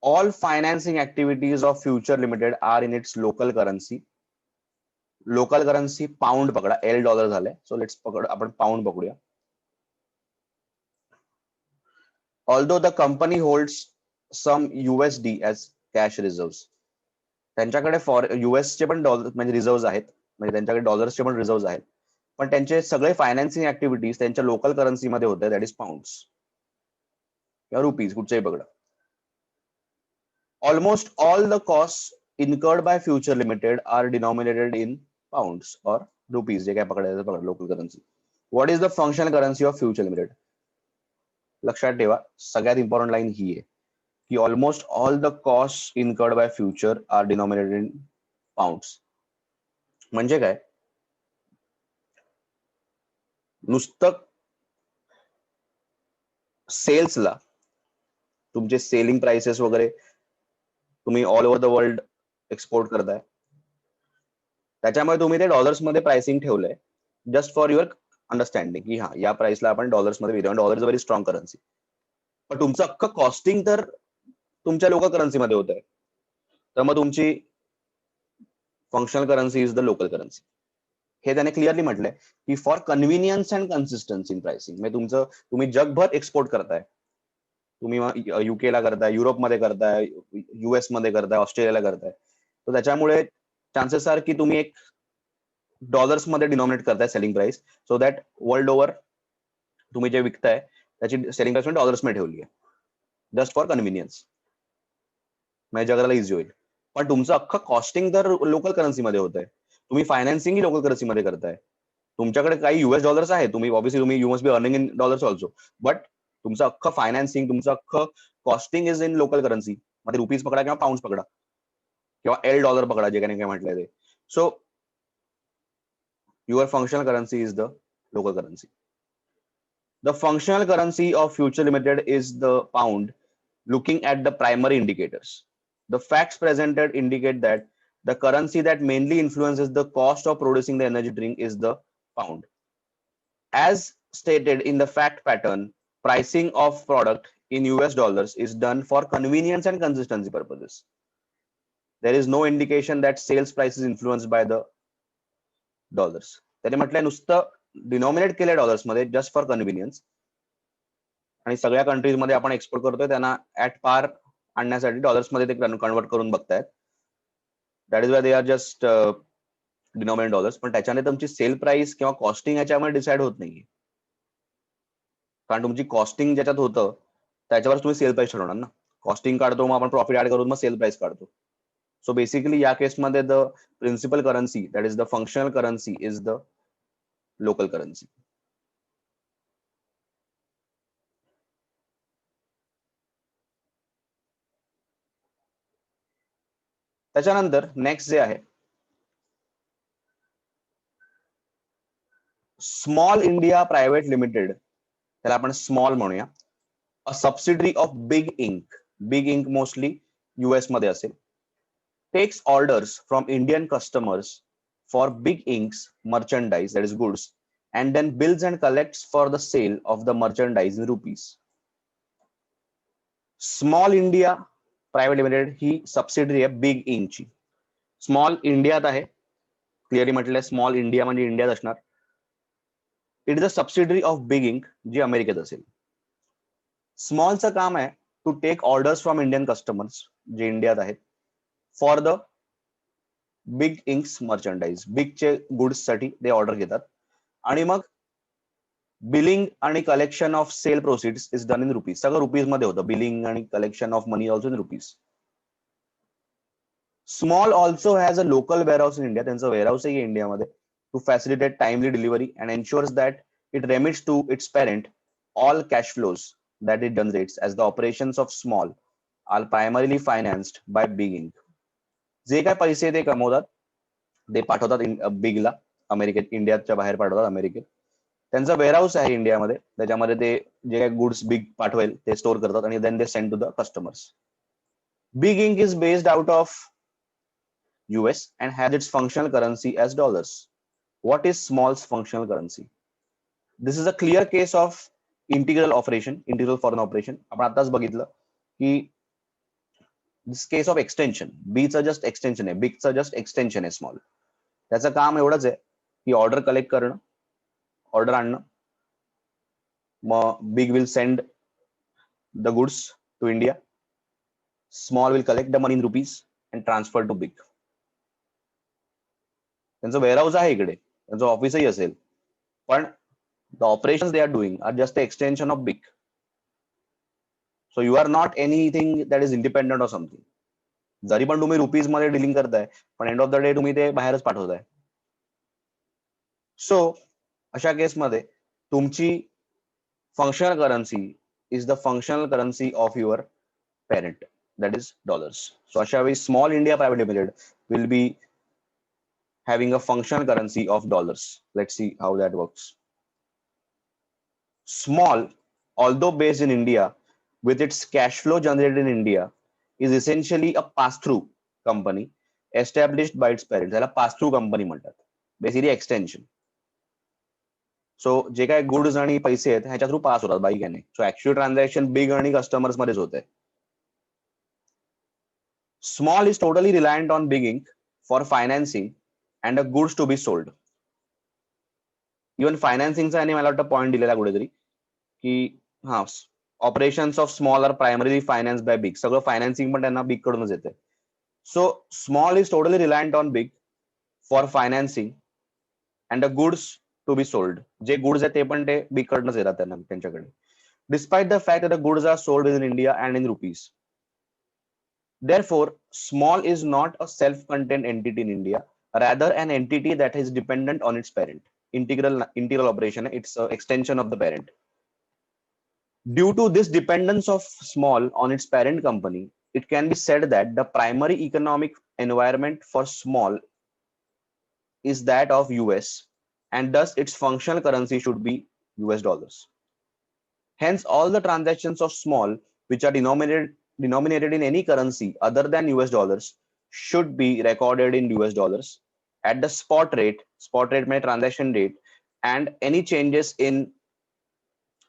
All financing activities of Future Limited are in its local currency. Local currency pound पकडा, एल डॉलर झाले, सो लेट्स आपण pound पकडूया. Although the company holds some USD as cash reserves, त्यांच्याकडे युएस चे पण डॉलर म्हणजे रिझर्व्ह आहेत, म्हणजे त्यांच्याकडे डॉलर्सचे पण रिझर्व्ह आहेत, पण त्यांचे सगळे फायनान्सिंग ऍक्टिव्हिटीज त्यांच्या लोकल करन्सीमध्ये होते, दॅट इज पाऊंड्स किंवा रुपीज, कुठचेही पकडा. Almost all the cost incurred by future limited are denominated in pounds और रुपीज, जे काय पकडायचं पकड, local currency. What is the functional currency of future limited? लक्षात ठेवा, सगळ्यात इम्पॉर्टंट लाईन ही आहे की almost all the cost incurred by future are denominated in pounds. म्हणजे काय, नुसतं सेल्सला तुमचे सेलिंग प्राइसेस वगैरे तुम्ही all over the world export करताय, त्याच्यामुळे तुम्ही ते डॉलर्स मध्ये प्राइसिंग ठेवलंय जस्ट फॉर युअर अंडरस्टँडिंग की हा या प्राइसला आपण डॉलर्स मध्ये विकतो, dollar is very strong currency. पण तुमचं अख्खं कॉस्टिंग तर तुमच्या लोकल करन्सीमध्ये होत आहे, तर मग तुमची functional currency is the local currency. हे त्याने क्लिअरली म्हटलंय की for convenience and consistency in pricing. म्हणजे तुम्ही जगभर एक्सपोर्ट करताय, तुम्ही युके ला करताय, युरोपमध्ये करताय, युएस मध्ये करताय, ऑस्ट्रेलियाला करताय, तर त्याच्यामुळे चान्सेस आर की तुम्ही एक डॉलर्स मध्ये डिनॉमिनेट करताय selling price, so that world over तुम्ही जे विकताय त्याची सेलिंग प्राइस डॉलर्स मध्ये ठेवली आहे, जस्ट फॉर कन्व्हिनियन्स, म्हणजे जगाला इझी होईल. पण तुमचं अख्खं कॉस्टिंग तर लोकल करन्सीमध्ये होत आहे, तुम्ही फायनान्सिंग ही लोकल करन्सीमध्ये करताय. तुमच्याकडे काही युएस डॉलर्स आहे, तुम्ही ऑब्व्हियसली तुम्ही you must be earning in dollars also, but तुमचं अख्खं फायनान्सिंग, तुमचं अख्खं costing is in local currency. मग ते रुपीज पकडा किंवा पाऊंड पकडा किंवा एल डॉलर पकडा, जे काही म्हटलंय ते. So your functional currency is the local currency. The functional currency of Future Limited is the pound. Looking at the primary indicators, the facts presented indicate that the currency that mainly influences the cost of producing the energy drink is the pound. As stated in the fact pattern, pricing of product in US dollars is done for convenience and consistency purposes. There is no indication that sales price is influenced by the dollars. त्याने म्हटलंय नुसतं डिनॉमिनेट केलंय डॉलर्स मध्ये जस्ट फॉर कन्व्हिनियन्स, आणि सगळ्या कंट्रीज मध्ये आपण एक्सपोर्ट करतोय त्यांना ऍट पार आणण्यासाठी डॉलर्स मध्ये ते कन्वर्ट करून बघतायत. That is why they are just denominate dollars. पण त्याच्याने तुमची सेल प्राइस किंवा कॉस्टिंग याच्यामध्ये डिसाइड होत नाहीये, कारण तुमची कॉस्टिंग ज्याच्यात होतं त्याच्यावर तुम्ही सेल प्राइस ठरवणार ना. कॉस्टिंग काढतो, मग आपण प्रॉफिट ऍड करून मग सेल प्राइस काढतो. सो बेसिकली या केसमध्ये the principal currency, that is the functional currency, is the local currency. त्याच्यानंतर नेक्स्ट जे आहे स्मॉल इंडिया प्रायव्हेट लिमिटेड, त्याला आपण स्मॉल म्हणूया, a subsidiary of Big Inc. Big Inc mostly US मध्ये असेल. Takes orders from Indian customers for Big Inc's merchandise, that is goods, and then bills and collects for the sale of the merchandise in rupees. Small India private limited ही सबसिडरी आहे बिग इंकची. स्मॉल इंडियात आहे, क्लिअरली म्हटलंय स्मॉल इंडिया म्हणजे इंडियात असणार. It is a subsidiary of Big Inc, जी अमेरिकेत असेल. स्मॉलचं काम आहे to take orders from Indian customers, जे इंडियात आहेत, for the Big Inc's merchandise. बिगचे गुड्स साठी ते ऑर्डर घेतात, आणि मग बिलिंग आणि collection of sale proceeds is done in rupees. सगळं रुपीज मध्ये होतं, बिलिंग आणि collection of money also in rupees. Small also has a local warehouse in India. त्यांचं वेअरहाऊस आहे इंडियामध्ये, to facilitate timely delivery and ensures that it remits to its parent all cash flows that it generates, as the operations of small are primarily financed by big ink. जे काय पैसे ते कमवतात ते पाठवतात बिगला, अमेरिकेत, इंडियाच्या बाहेर पाठवतात अमेरिकेत. त्यांचा वेअरहाऊस आहे इंडियामध्ये, त्याच्यामध्ये ते जे काही गुड्स बिग पाठवेल ते स्टोर करतात आणि then they send to the customers. Big Inc is based out of US and has its functional currency as dollars. What is small's functional currency? This is a clear case of integral operation, integral foreign operation. आपण आताच बघितलं की दिस केस ऑफ एक्सटेन्शन. बीचं जस्ट एक्सटेन्शन आहे, बिगचं जस्ट एक्सटेन्शन आहे स्मॉल. त्याचं काम एवढंच आहे की ऑर्डर कलेक्ट करणं, ऑर्डर आणणं, मग big will send the goods to India, small will collect the money in rupees and transfer to big. त्यांचं वेअरहाऊस आहे इकडे, त्यांचं ऑफिसही असेल, पण the operations they are doing are just the extension of big. So you are not anything that is independent or something. जरी पण तुम्ही रुपीज मध्ये डिलिंग करताय पण एंड ऑफ द डे तुम्ही ते बाहेरच पाठवताय. सो अशा केसमध्ये तुमची functional currency is the functional currency of your parent, that is dollars. So अशा वेळी small India Private Limited will be having a functional currency of dollars. Let's see how that works. Small, although based in India, with its cash flow generated in India, is essentially a pass-through company established by its parents. त्याला pass-through company म्हणतात. Basically extension. सो जे काय गुड्स आणि पैसे आहेत ह्याच्या थ्रू पास होतात बाईक याने. सो ऍक्च्युअल ट्रान्झॅक्शन बिग आणि कस्टमर्स मध्येच होते. Small is totally reliant on Big Inc for financing and a goods to be sold. Even फायनान्सिंगचा याने मला वाटतं पॉईंट दिलेला कुठेतरी की हा operations of Small are primary finance by Big. सगळं फायनान्सिंग पण त्यांना बिग कडूनच येते. So Small is totally reliant on Big for financing and a goods to be sold. जे गुड्स आहेत ते पण ते बिग कडनंच येतात त्यांना त्यांच्याकडे. Despite the fact the goods are sold in India and in rupees. Therefore, small is not a self-contained entity in India, rather an entity that is dependent on its parent. Integral operation, it's an extension of the parent. Due to this dependence of small on its parent company, it can be said that the primary economic environment for small is that of US, and thus its functional currency should be US dollars. Hence, all the transactions of small which are denominated in any currency other than US dollars should be recorded in US dollars at the spot rate my transaction rate, and any changes in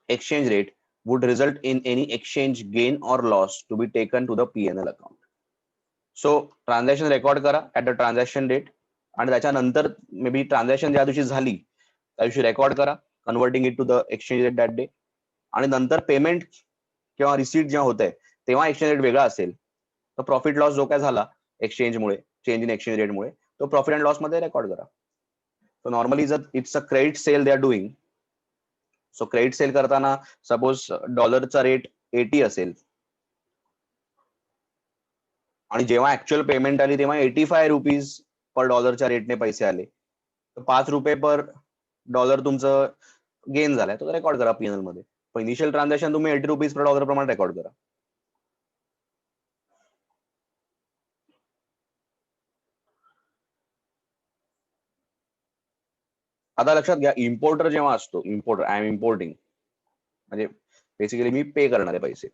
exchange rate would result in any exchange gain or loss to be taken to the P&L account. So transaction record करा at the transaction date आणि त्याच्यानंतर मे बी ट्रान्झॅक्शन ज्या दिवशी झाली त्या दिवशी रेकॉर्ड करा converting it to the exchange rate that day. आणि नंतर पेमेंट किंवा रिसीट जेव्हा होते तेव्हा एक्सचेंज रेट वेगळा असेल तर प्रॉफिट लॉस जो काय झाला एक्सचेंजमुळे चेंज इन एक्सचेंज रेटमुळे तो प्रॉफिट अँड लॉस मध्ये रेकॉर्ड करा. सो नॉर्मली जर it's a credit sale they are doing. So credit sale करताना सपोज डॉलरचा रेट 80 असेल आणि जेव्हा ऍक्च्युअल पेमेंट आली तेव्हा 85 रुपीज पर डॉलरच्या रेटने पैसे आले तर 5 रुपये पर डॉलर तुमचं गेन झालाय तो रेकॉर्ड करा पीएनएल मध्ये. पण इनिशियल ट्रान्झॅक्शन तुम्ही 80 रुपीज पर डॉलर प्रमाणे रेकॉर्ड करा. आता लक्षात घ्या इम्पोर्टर जेव्हा असतो इम्पोर्टर आय एम इम्पोर्टिंग म्हणजे बेसिकली मी पे करणार आहे पैसे.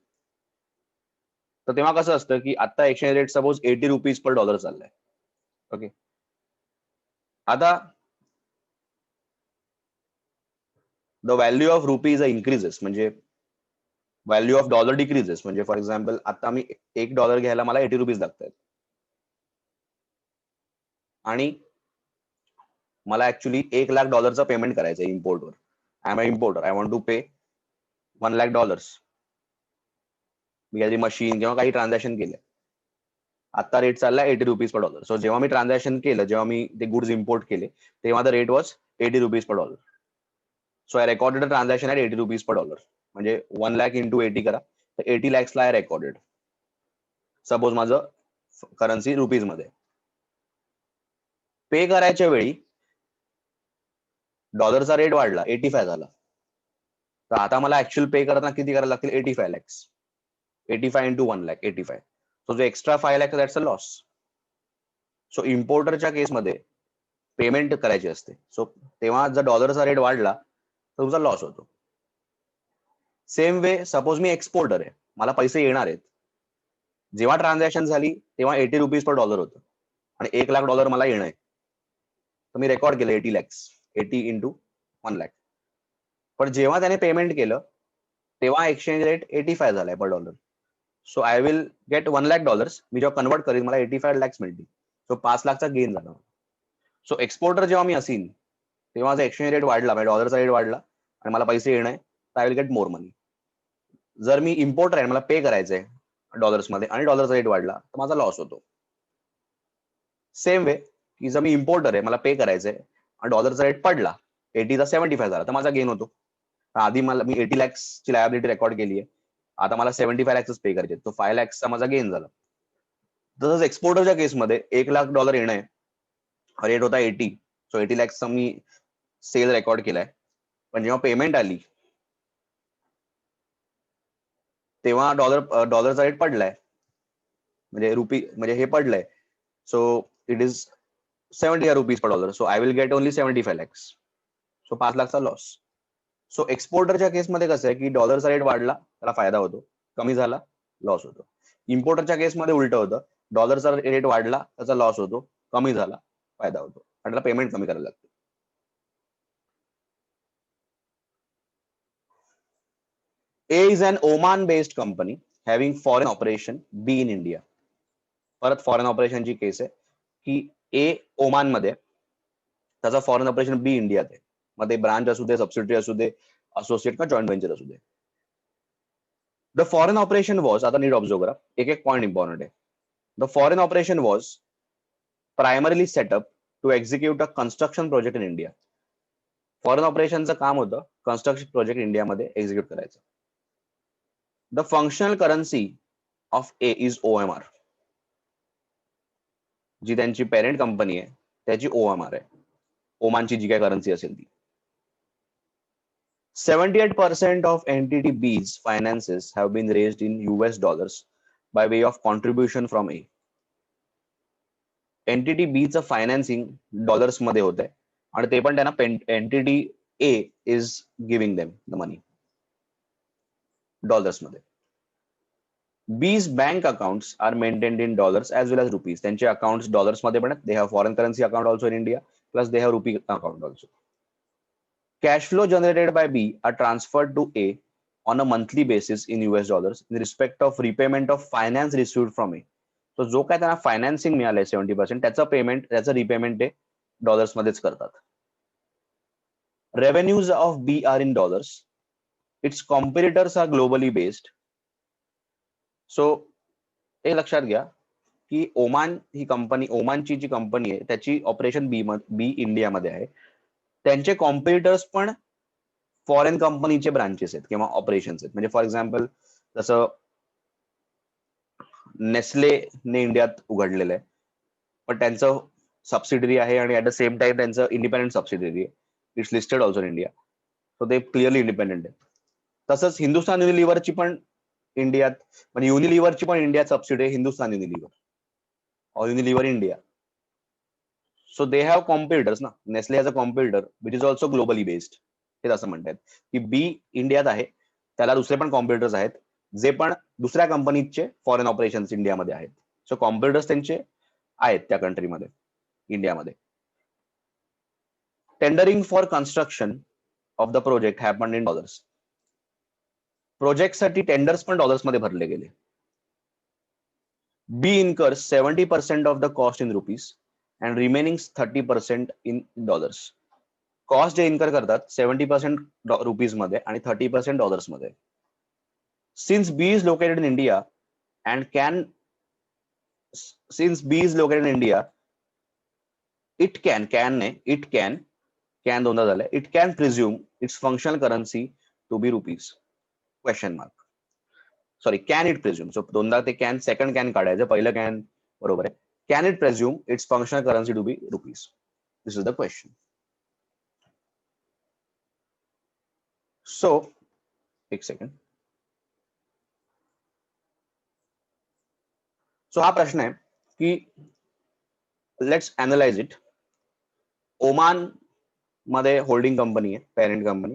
तर तेव्हा कसं असतं की आता exchange rate suppose 80 rupees per dollar चाललाय. ओके. आता the value of rupees increases म्हणजे व्हॅल्यू ऑफ डॉलर डिक्रीजेस. म्हणजे फॉर एक्झाम्पल आता मी $1 घ्यायला मला 80 रुपीज लागतात आणि मला ऍक्च्युली $1,00,000 पेमेंट करायचं आहे इम्पोर्टवर. I am a importer I want to pay $1,00,000. मी काहीतरी मशीन किंवा काही ट्रान्झॅक्शन केलं. आता रेट चालला 80 रुपीज पर डॉलर. सो जेव्हा मी ट्रान्झॅक्शन केलं जेव्हा मी ते गुड्स इम्पोर्ट केले तेव्हा the rate was 80 rupees per dollar. So I recorded transaction at 80 rupees per dollar. म्हणजे 1,00,000 इंटू 80 करा तर 80 lakhsला आय रेकॉर्डेड. सपोज माझं करन्सी रुपीज मध्ये. पे करायच्या वेळी डॉलरचा रेट वाढला 85 झाला तर आता मला ऍक्च्युअल पे करताना किती करायला लागतील 85 lakhs. 85 इंटू 1,00,000 85. सो जो extra 5 lakhs that's a loss. So इम्पोर्टरच्या केसमध्ये पेमेंट करायची असते. सो तेव्हा जर डॉलरचा रेट वाढला तर तुमचा लॉस होतो. सेम वे सपोज मी एक्सपोर्टर आहे मला पैसे येणार आहेत. जेव्हा ट्रान्झॅक्शन झाली तेव्हा 80 रुपीज पर डॉलर होतं आणि $1,00,000 मला येणं आहे तर मी रेकॉर्ड केलं 80 lakhs 80 इंटू 1,00,000. पण जेव्हा त्याने पेमेंट केलं तेव्हा एक्सचेंज रेट 85 झालाय per dollar. So I will get $1,00,000. मी जेव्हा कन्वर्ट करेन मला 85 lakhs मिळतील. सो 5 लाखचा गेन झाला. सो एक्सपोर्टर जेव्हा मी असीन तेव्हा माझा एक्सचेंज रेट वाढला म्हणजे डॉलरचा रेट वाढला आणि मला पैसे येणं आहे तर I will get more money. जर मी इम्पोर्टर आहे मला पे करायचंय डॉलर्स मध्ये आणि डॉलरचा रेट वाढला तर माझा लॉस होतो. सेम वे की जर मी इम्पोर्टर आहे मला पे करायचंय आणि डॉलरचा रेट पडला 80चा 75 झाला तर माझा गेन होतो. आधी मला मी 80 लॅक्सची लायबिलिटी रेकॉर्ड केली आहे, आता मला 75 लॅक्स पे करायचे, तो 5 लॅक्सचा माझा गेन झाला. तसंच एक्सपोर्टरच्या केसमध्ये $1,00,000 येणं आहे, रेट होता 80, सो 80 लॅक्सचा मी सेल रेकॉर्ड केलाय. पण जेव्हा पेमेंट आली तेव्हा डॉलरचा रेट पडलाय, म्हणजे हे पडलंय, so it is 70 rupees per dollar, so I will get only 75 lakhs, so 5 लाखचा लॉस. सो एक्सपोर्टरच्या केसमध्ये कसं आहे की डॉलरचा रेट वाढला त्याला फायदा होतो, कमी झाला लॉस होतो. इम्पोर्टरच्या केसमध्ये उलट होतं, डॉलरचा रेट वाढला त्याचा लॉस होतो, कमी झाला फायदा होतो, आणि त्याला पेमेंट कमी करायला लागते. A is an Oman-based company having foreign operation. B in India. परत फॉरेन ऑपरेशनची केस आहे की ए ओमान मध्ये, त्याचा फॉरेन ऑपरेशन बी इंडियात आहे. मग ते ब्रांच असू दे, सबसिडरी असू दे, असोसिएट का जॉईंट व्हेंचर असू दे. द फॉरेन ऑपरेशन वॉज, आता नीट ऑब्झर्व करा, एक एक पॉईंट इम्पॉर्टंट आहे. The foreign operation was primarily set up to execute a construction project in India. Foreign ऑपरेशनचं काम होतं कन्स्ट्रक्शन प्रोजेक्ट इंडियामध्ये एक्झिक्यूट करायचं. The functional currency of A is OMR. जी त्यांची पेरेंट कंपनी आहे त्याची OMR आहे, ओमानची जी काय करन्सी असेल ती. 78% of entity B's finances have been raised in US dollars by way of contribution from A. Entity B चं फायनान्सिंग डॉलर्स मध्ये होत आहे आणि ते पण त्यांना entity A is giving them the money dollars मध्ये. B's bank accounts are maintained in dollars as well as rupees. त्यांचे अकाउंट्स डॉलर्स मध्ये पण आहेत. They have foreign currency account also in India, plus they have rupee account also. Cash flow generated by B are transferred to A on a monthly basis in US dollars in respect of repayment of finance received from A. So जो काय त्यांना फायनान्सिंग मिळालंय 70%, त्याचं पेमेंट, त्याचं रिपेमेंट ते डॉलर्स मध्येच करतात. Revenues of B are in dollars. Its competitors are globally based. So हे लक्षात घ्या की ओमान ही कंपनी, ओमानची जी कंपनी आहे त्याची ऑपरेशन बी इंडियामध्ये आहे. त्यांचे कॉम्पिटिटर्स पण फॉरेन कंपनीचे ब्रांचेस आहेत किंवा ऑपरेशन्स आहेत. म्हणजे फॉर एक्झाम्पल जसं नेस्लेने इंडियात उघडलेलं आहे, पण त्यांचं सबसिडरी आहे आणि ऍट द सेम टाइम त्यांचं इंडिपेंडेंट सबसिडरी आहे. It's listed also in India, so ते क्लिअरली इंडिपेंडेंट आहे. तसंच हिंदुस्थान युनिलिव्हरची पण इंडियात, म्हणजे युनिलिव्हरची पण इंडियात सबसिडरी हिंदुस्थान युनिलिव्हर और Unilever India. So they have competitors ना. Nestle has a competitor which is also globally based. हे असं म्हणतात की बी इंडियात आहे, त्याला दुसरे पण कॉम्पिटिटर्स आहेत जे पण दुसऱ्या कंपनीचे फॉरेन ऑपरेशन्स इंडियामध्ये आहेत. सो कॉम्पिटिटर्स त्यांचे आहेत त्या कंट्रीमध्ये, इंडियामध्ये. Tendering for construction of the project happen in dollars. प्रोजेक्टसाठी टेंडर्स पण डॉलर्स मध्ये भरले गेले. B incurs 70% of the cost in rupees and remaining 30% in dollars. Cost जे इन्कर करतात 70% रुपीज मध्ये आणि 30% डॉलर्स मध्ये. Since B is located in India and it can दोनदा झालंय, it can presume its functional currency to be rupees question mark. Sorry, can it प्रिझ्युम. So दोनदा ते कॅन, सेकंड कॅन काढायचं, पहिलं कॅन बरोबर आहे. Can it presume its functional currency to be rupees? This is the question. So एक सेकंड. सो हा प्रश्न आहे की लेट्स अनालाइज इट. ओमान मध्ये होल्डिंग कंपनी आहे, पेरेंट कंपनी.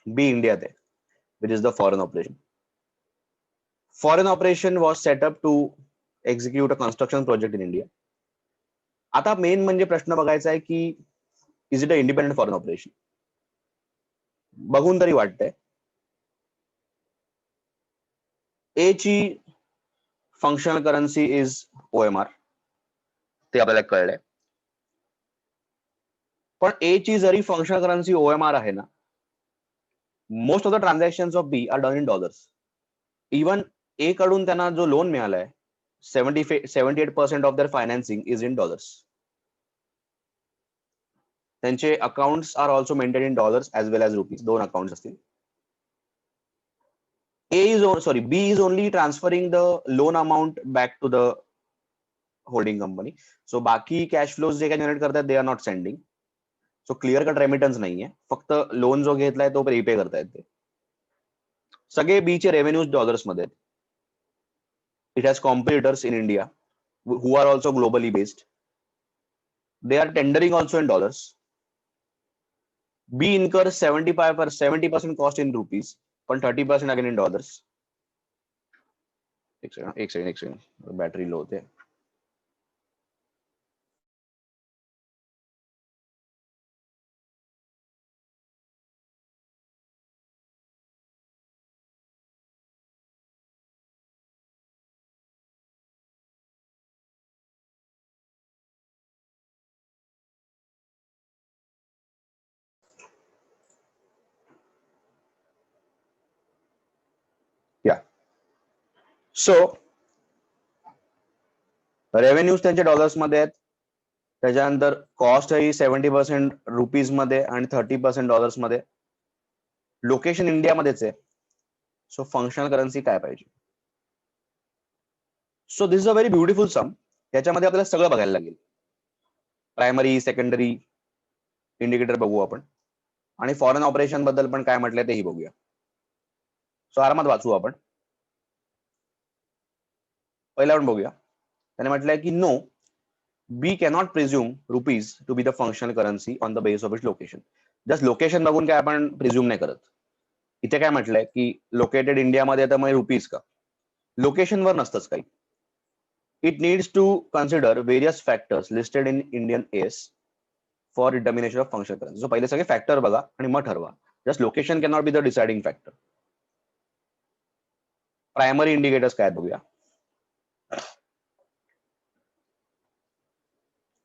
बी इंडियात आहे, which is the foreign operation. Foreign operation was set up to execute a construction project in India. आता मेन म्हणजे प्रश्न बघायचा आहे की is it a independent foreign operation. बघून तरी वाटतंय ए ची फंक्शनल करन्सी इज OMR, ते आपल्याला कळलंय. पण ए ची जरी फंक्शनल करन्सी OMR आहे ना, most of the transaction of B are done in dollars. Even A कडून त्यांना जो लोन मिळालाय 78% of their financing is in dollars. त्यांचे accounts are also maintain in dollars as well as rupees, दोन अकाउंट्स असतील. B is only transferring the loan amount back to the holding company. So बाकी कॅश फ्लोज जे काय जनरेट करतात दे are not sending. So clear cut remittance नाहीये, फक्त लोन जो घेतलाय तो रिपे करतायत ते. सगळे बी चे रेव्हेन्यूज डॉलर्स मध्ये आहेत. It has competitors in India who are also globally based. They are tendering also in dollars. B incur 70% cost in rupees पण 30% अगेन इन डॉलर्स. एक सेकंड बॅटरी लो होते. या सो रेव्हेन्यूज त्यांचे डॉलर्स मध्ये आहेत. त्याच्यानंतर कॉस्ट ही 70% रुपीज मध्ये आणि 30% डॉलर्स मध्ये. लोकेशन इंडियामध्येच आहे. सो फंक्शनल करन्सी काय पाहिजे. So this is a very beautiful sum. याच्यामध्ये आपल्याला सगळं बघायला लागेल. प्रायमरी सेकंडरी इंडिकेटर बघू आपण आणि फॉरेन ऑपरेशन बद्दल पण काय म्हटलंय तेही बघूया. सो आरामात वाचू आपण. पहिला आपण बघूया. त्याने म्हटलंय की no B cannot presume rupees to be the functional currency on the base of its location. Just location बघून काय आपण प्रिझ्युम नाही करत. इथे काय म्हटलंय की लोकेटेड इंडियामध्ये तर मग रुपीज का. लोकेशनवर नसतंच काही. It needs to consider various factors listed in Indian AS for determination of functional currency. So पहिले सगळे फॅक्टर बघा आणि मग ठरवा. Just location cannot be the deciding factor. Primary indicators काय बघूया.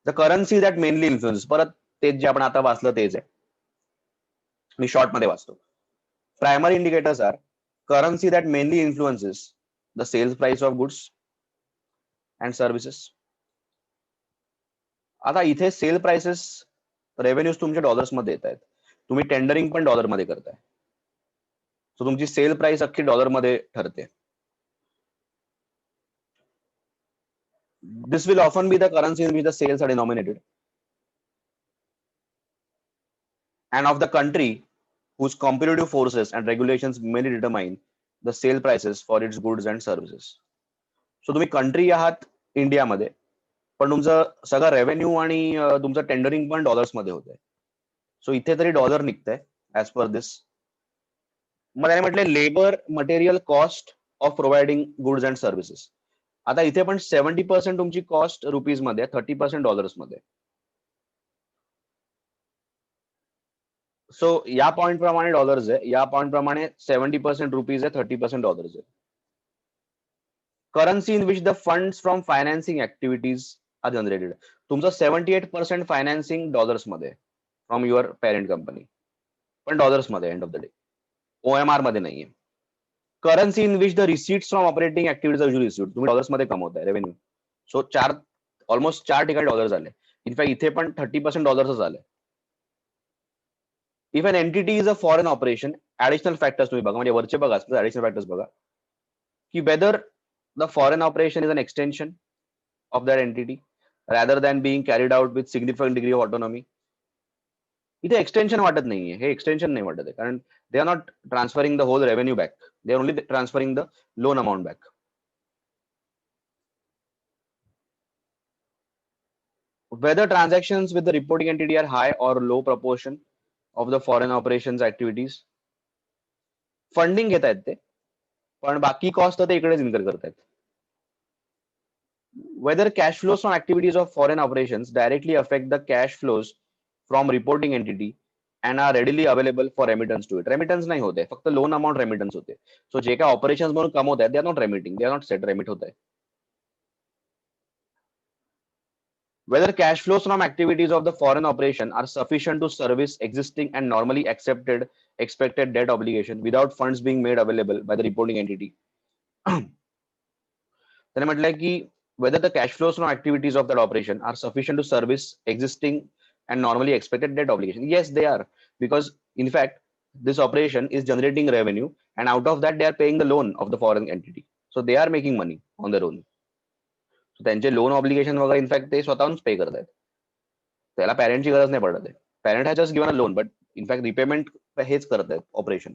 The currency that mainly influence. परत तेच जे आपण आता वाचलं तेच आहे. मी शॉर्ट मध्ये वाचतो. Primary indicators are currency that mainly influences the sales price of goods and services. आता इथे सेल प्राइसेस रेव्हेन्यूज तुमच्या डॉलर्स मध्ये येत आहेत. तुम्ही टेंडरिंग पण डॉलर मध्ये करताय. सो तुमची सेल प्राइस अख्खी डॉलर मध्ये ठरते. This will often be the currency in which the sales are denominated and of the country whose competitive forces and regulations mainly determine the sale prices for its goods and services. So तुम्ही कंट्री आहात इंडियामध्ये पण तुमचं सगळं रेव्हेन्यू आणि तुमचं टेंडरिंग पण डॉलर्स मध्ये होत आहे. सो इथे तरी डॉलर निघतंय ऍज पर दिस. मग त्याने म्हटलंय labour material cost of providing goods and services. आता इथे पण 70% तुमची कॉस्ट रुपीज मध्ये 30% डॉलर्स मध्ये. सो या पॉइंट प्रमाणे डॉलर्स आहे, या पॉइंट प्रमाणे 70% रुपीज आहे, 30% डॉलर्स आहे. Currency in which the funds from financing activities are generated. तुमचं 78% फायनान्सिंग डॉलर्स मध्ये फ्रॉम युअर पेरेंट कंपनी, पण डॉलर्स मध्ये end of the day. OMR मध्ये नाहीये. Currency in which the receipts from operating activities are usually received. तुम्ही डॉलर्स मध्ये कमवताय रेव्हेन्यू. सो ऑलमोस्ट 4 ठिकाणी डॉलर झाले. इनफॅक्ट इथे पण 30% डॉलर्स झाले. If an entity is a foreign operation, additional factors तुम्ही बघा, म्हणजे वरचे बघा ऍडिशनल फॅक्टर्स बघा की whether the foreign operation is an extension of that entity rather than being carried out with significant degree of autonomy. इथे एक्सटेन्शन वाटत नाहीये, हे एक्सटेन्शन नाही वाटत आहे, कारण they are not transferring the whole revenue back, they are only transferring the loan amount back. Whether transactions with the reporting entity are high or low proportion of the foreign operations activities. Funding घेत आहेत ते, पण बाकी कॉस्ट ते इकडेच इन्कर करतायत. Whether cash flows from activities of foreign operations directly affect the cash flows from reporting entity and are readily available for remittance to it. Remittance नाही होते, फक्त लोन अमाउंट रेमिटन्स होते. सो जे काय ऑपरेशन्स म्हणून कमवत आहेत, दे are not remitting, they are not set remit होत आहे. Whether cash flows from activities of the foreign operation are sufficient to service existing and normally accepted expected debt obligation without funds being made available by the reporting entity. त्याने म्हटलंय की whether the cash flows from activities of that operation are sufficient to service existing and normally expected debt obligation? Yes, they are, because in fact this operation is generating revenue, and out of that they are paying the loan of the foreign entity. So they are making money on their own. So त्यांचे लोन ऑब्लिगेशन वगैरे इनफॅक्ट ते स्वतःहूनच पे करतात. त्याला पॅरेंटची गरज नाही पडत आहे. Parent has just given a loan, but in fact repayment हेच करत आहेत ऑपरेशन.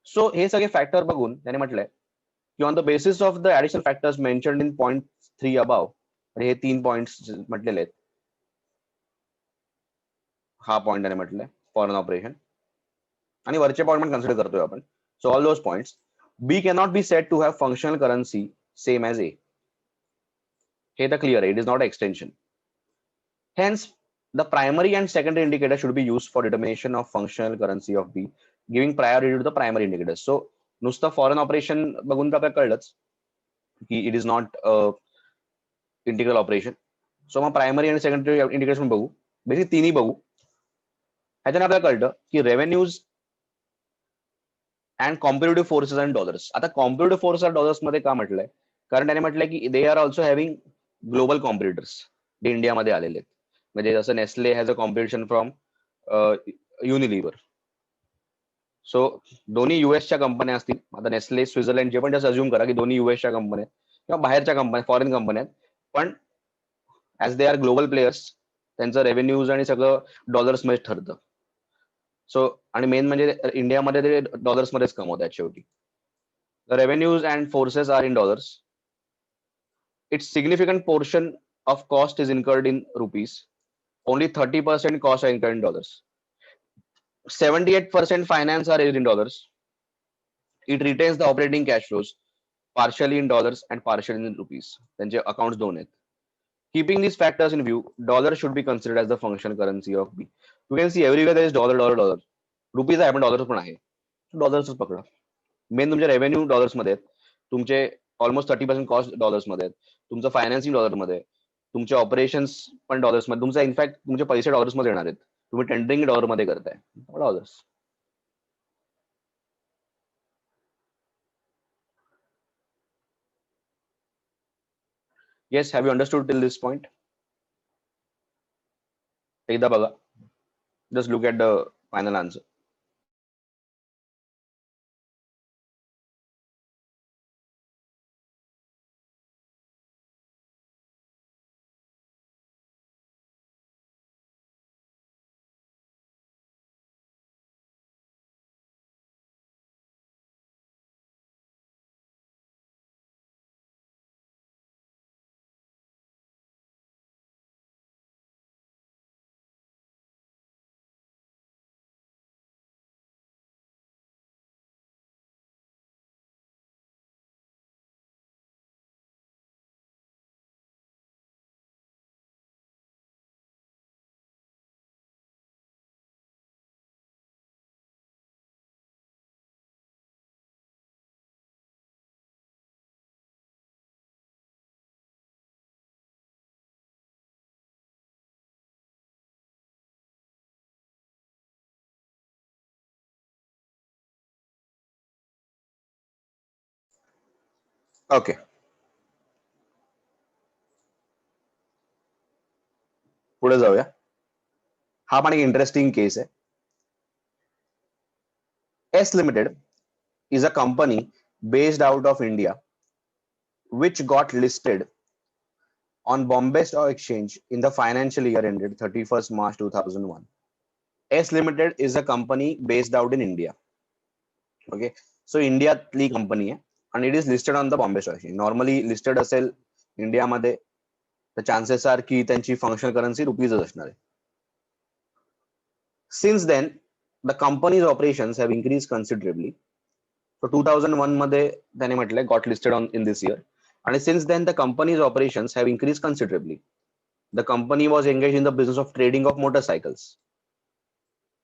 सो हे सगळे फॅक्टर बघून त्याने म्हटलंय की on the basis of the additional factors mentioned in point 3 above, हे 3 पॉइंट्स म्हटलेले आहेत. हा पॉइंट त्याने म्हटलंय फॉरेन ऑपरेशन, आणि वरचे पॉइंट पण कन्सिडर करतोय आपण. So all those points, B cannot be said to have functional currency same as A. हे तर क्लियर आहे, it is not extension. Hence, the primary and secondary indicator should be used for determination of functional currency of B, giving priority to the primary indicators. So, नुसतं फॉरेन ऑपरेशन बघून तर आपल्याला कळलंच की it is not integral operation. So मग प्रायमरी आणि सेकंडरी इंडिकेशन बघू, बेसिक तिन्ही बघू. ह्याच्याने आपल्याला कळतं की revenues and competitive forces and dollars. आता कॉम्पिटेटिव्ह फोर्सेस अँड डॉलर्स मध्ये का म्हटलंय? कारण त्याने म्हटलंय की they are also having global competitors, जे इंडियामध्ये आलेले आहेत. म्हणजे जसं Nestle has a competition from Unilever. So दोन्ही युएसच्या कंपन्या असतील. आता नेस्ले, स्वित्झर्लंड, जे पण जसं अज्युम करा की दोन्ही युएसच्या कंपन्या किंवा बाहेरच्या कंपन्या, फॉरेन कंपन्या आहेत, पण as they are global players, त्यांचं रेव्हेन्यूज आणि सगळं डॉलर्स मध्ये ठरतं. सो आणि मेन म्हणजे इंडियामध्ये ते डॉलर्स मध्येच कमवतात शेवटी. The revenues and forces are in dollars. It's significant portion of cost is incurred in rupees. Only 30% costs are incurred in dollars. 78% finance are raised in dollars. It retains the operating cash flows partially in dollars and partially in rupees. त्यांचे accounts दोन आहेत. Keeping these factors in view, dollar should be considered as the functional currency of B. You can see everywhere there is dollar, dollar, dollar. Rupees आहे पण डॉलर्स पण आहे. डॉलर्सच पकडा. मेन तुमचे रेव्हेन्यू डॉलर्स मध्ये आहेत. तुमचे ऑलमोस्ट 30% कॉस्ट डॉलर्स मध्ये आहेत. तुमचं फायनान्सिंग डॉलर मध्ये आहे. तुमचे ऑपरेशन्स पण डॉलर्स मध्ये. तुमचा इनफॅक्ट तुमचे पैसे डॉलर्स मध्ये येणार आहेत. तुम्ही टेंडरिंग डॉलर मध्ये करताय. Dollars. Yes, have you understood till this point? एकदा बघा. Just look at the final answer. Okay, पुढे जाऊया. हा पण एक इंटरेस्टिंग केस आहे. S Limited is a company based out of India which got listed on Bombay Stock Exchange in the financial year ended 31st March 2001. S Limited is a company based out in India. Okay, so इंडियातली कंपनी आहे आणि it is listed on the Bombay stock exchange. Normally listed असेल इंडियामध्ये तर चान्सेस आर की त्यांची फंक्शनल करन्सी रुपीजच असणार आहे. Since then the company's operations have increase considerably. So 2001 मध्ये त्याने म्हटलंय got listed on in this year, आणि since then the company's operations have increase considerably. The company was engaged in the business of trading of motorcycles.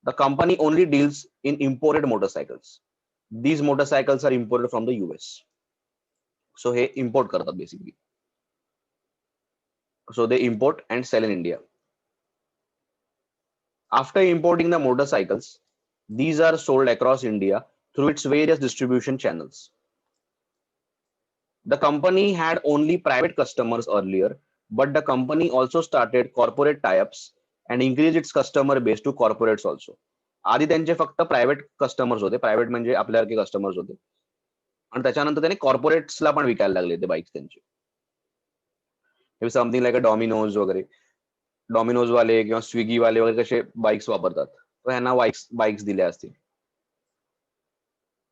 The company only deals in imported motorcycles. These motorcycles are imported from the US. So हे import करतात basically. So they import and sell in India. After importing the motorcycles, these are sold across India through its various distribution channels. The company had only private customers earlier, but the company also started corporate tie-ups and increase its customer base to corporates also. आधी त्यांचे फक्त प्रायव्हेट कस्टमर्स होते, प्रायव्हेट म्हणजे आपल्यासारखे कस्टमर्स होते, आणि त्याच्यानंतर त्यांनी कॉर्पोरेट्सला पण विकायला लागले ते बाईक्स त्यांचे. समथिंग लाईक अ डॉमिनोज वगैरे, डॉमिनोज वाले किंवा स्विगी वाले वगैरे कसे बाईक्स वापरतात, तर ह्यांना बाईक्स दिल्या असतील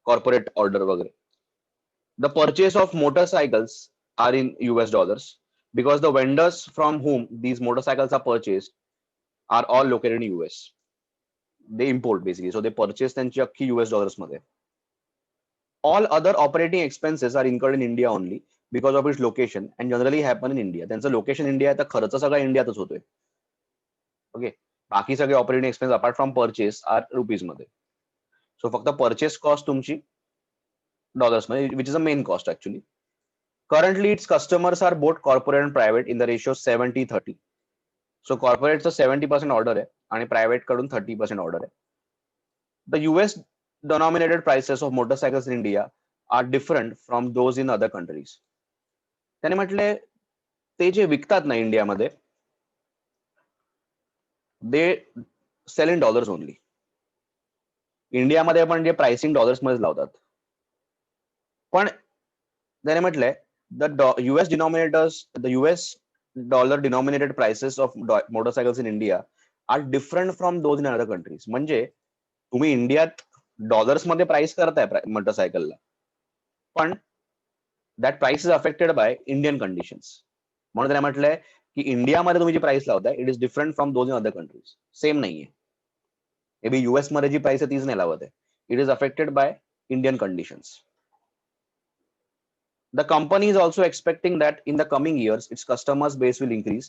कॉर्पोरेट ऑर्डर वगैरे. The purchase of motorcycles are in US dollars because the vendors from whom these motorcycles are purchased are all located in US. They import basically, so they purchase त्यांची अख्खी US dollars मध्ये. All other operating expenses are incurred in India only because of its location and generally happen in India. त्यांचं लोकेशन इंडिया आहे, तर खर्च सगळा इंडियातच होतोय. ओके, बाकी सगळे operating expense apart from purchase are rupees मध्ये. सो फक्त परचेस कॉस्ट तुमची डॉलर्स मध्ये, which is a main cost actually. Currently its customers are both corporate and private in the ratio 70-30. So कॉर्पोरेटचं 70% ऑर्डर आहे आणि प्रायव्हेट कडून 30% ऑर्डर आहे. The US denominated prices of motorcycles in India are different from those in other countries. त्याने म्हटले ते जे विकतात ना इंडियामध्ये, they sell in dollars only. इंडियामध्ये पण जे प्राइसिंग डॉलर्स मध्ये लावतात, पण त्याने म्हटलंय the US denominators, the US dollar denominated prices of motorcycles in India are different from those in other countries. म्हणजे तुम्ही इंडियात डॉलर्स मध्ये प्राइस करताय मोटरसायकलला, पण that price is affected by Indian conditions. म्हणून त्याने म्हटलंय की इंडियामध्ये तुम्ही जी प्राइस लावताय it is different from those in other countries. Same नाहीये. मे बी US मध्ये जी प्राइस आहे तीच नाही लावत आहे. It is affected by Indian conditions. The company is also expecting that in the coming years, its customers base will increase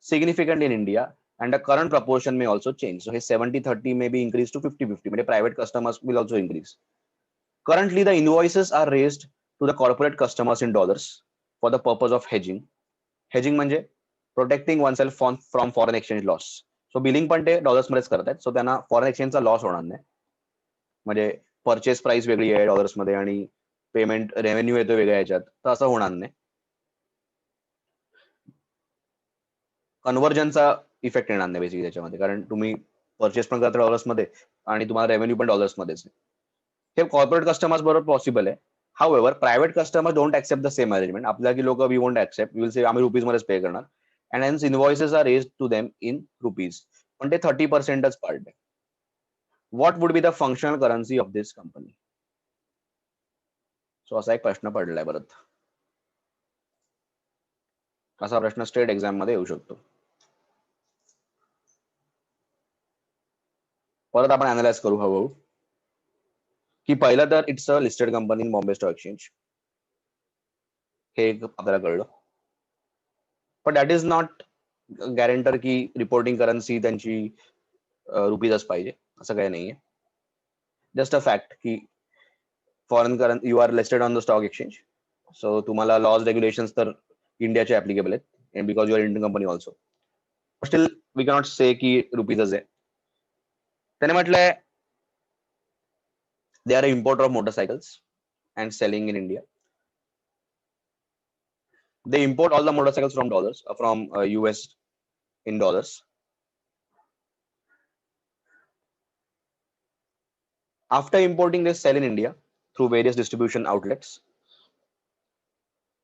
significantly in India and the current proportion may also change. So his 70-30 may be increased to 50-50. But private customers will also increase. Currently, the invoices are raised to the corporate customers in dollars for the purpose of hedging. Hedging म्हणजे protecting oneself from foreign exchange loss. So billing पण ते डॉलर्स मध्येच करतात. So त्यांना फॉरेन एक्सचेंजचा लॉस होणार नाही. म्हणजे परचेस प्राइस वेगळी आहे डॉलर्स मध्ये आणि पेमेंट रेव्हेन्यू येतो वेगळ्या ह्याच्यात, तर असं होणार नाही. कन्व्हर्जनचा इफेक्ट येणार नाही बेसिकली त्याच्यामध्ये, कारण तुम्ही परचेस पण करता डॉलर्स मध्ये आणि तुम्हाला रेव्हेन्यू पण डॉलर्स मध्येच. हे कॉर्पोरेट कस्टमर्स बरोबर पॉसिबल आहे. However private customer don't accept the same arrangement. आपल्या की लोक we won't accept, we will say आम्ही रुपीज मध्येच पे करणार, and hence invoices are raised to them in rupees. पण ते 30%च पार्ट आहे. What would be the functional currency of this company? So असा एक प्रश्न पडलाय परत. असा प्रश्न स्टेट एक्झाम मध्ये येऊ शकतो. परत आपण अनालाइज करू हळूहळू की पहिलं तर it's a listed company in Bombay stock exchange, हे आपल्याला कळलं. पण दॅट इज नॉट गॅरंटर की रिपोर्टिंग करन्सी त्यांची रुपीजच पाहिजे, असं काही नाहीये. जस्ट अ फॅक्ट की foreign currency, you are listed on the stock exchange, so तुम्हाला लॉज रेग्युलेशन्स तर इंडियाचे ऍप्लिकेबल आहेत, and because you are Indian company also. Still we cannot say की रुपीजच आहे. त्याने म्हटलंय they are an importer of motorcycles and selling in India. They import all the motorcycles from dollars, from US in dollars. After importing, they sell in India through various distribution outlets.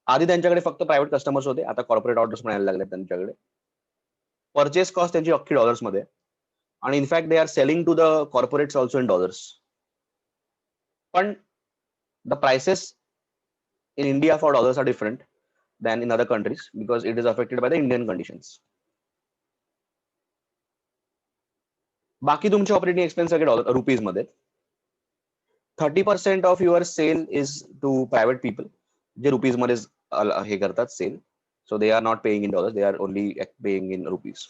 आधी त्यांच्याकडे फक्त प्रायव्हेट कस्टमर्स होते, आता कॉर्पोरेट ऑर्डर्स पण यायला लागले त्यांच्याकडे. परचेस कॉस्ट त्यांची अख्खी डॉलर्स मध्ये, आणि in fact they are selling to the corporates also in dollars. पण the prices in India for dollars are different than in other countries because it is affected by the Indian conditions. बाकी तुमचे ऑपरेटिंग एक्सपेन्स सगळे डॉलर रुपीज मध्ये. 30% of your sell is to private people, जे रुपीज मध्ये हे करतात sell. So they are not paying in dollars, they are only paying in rupees.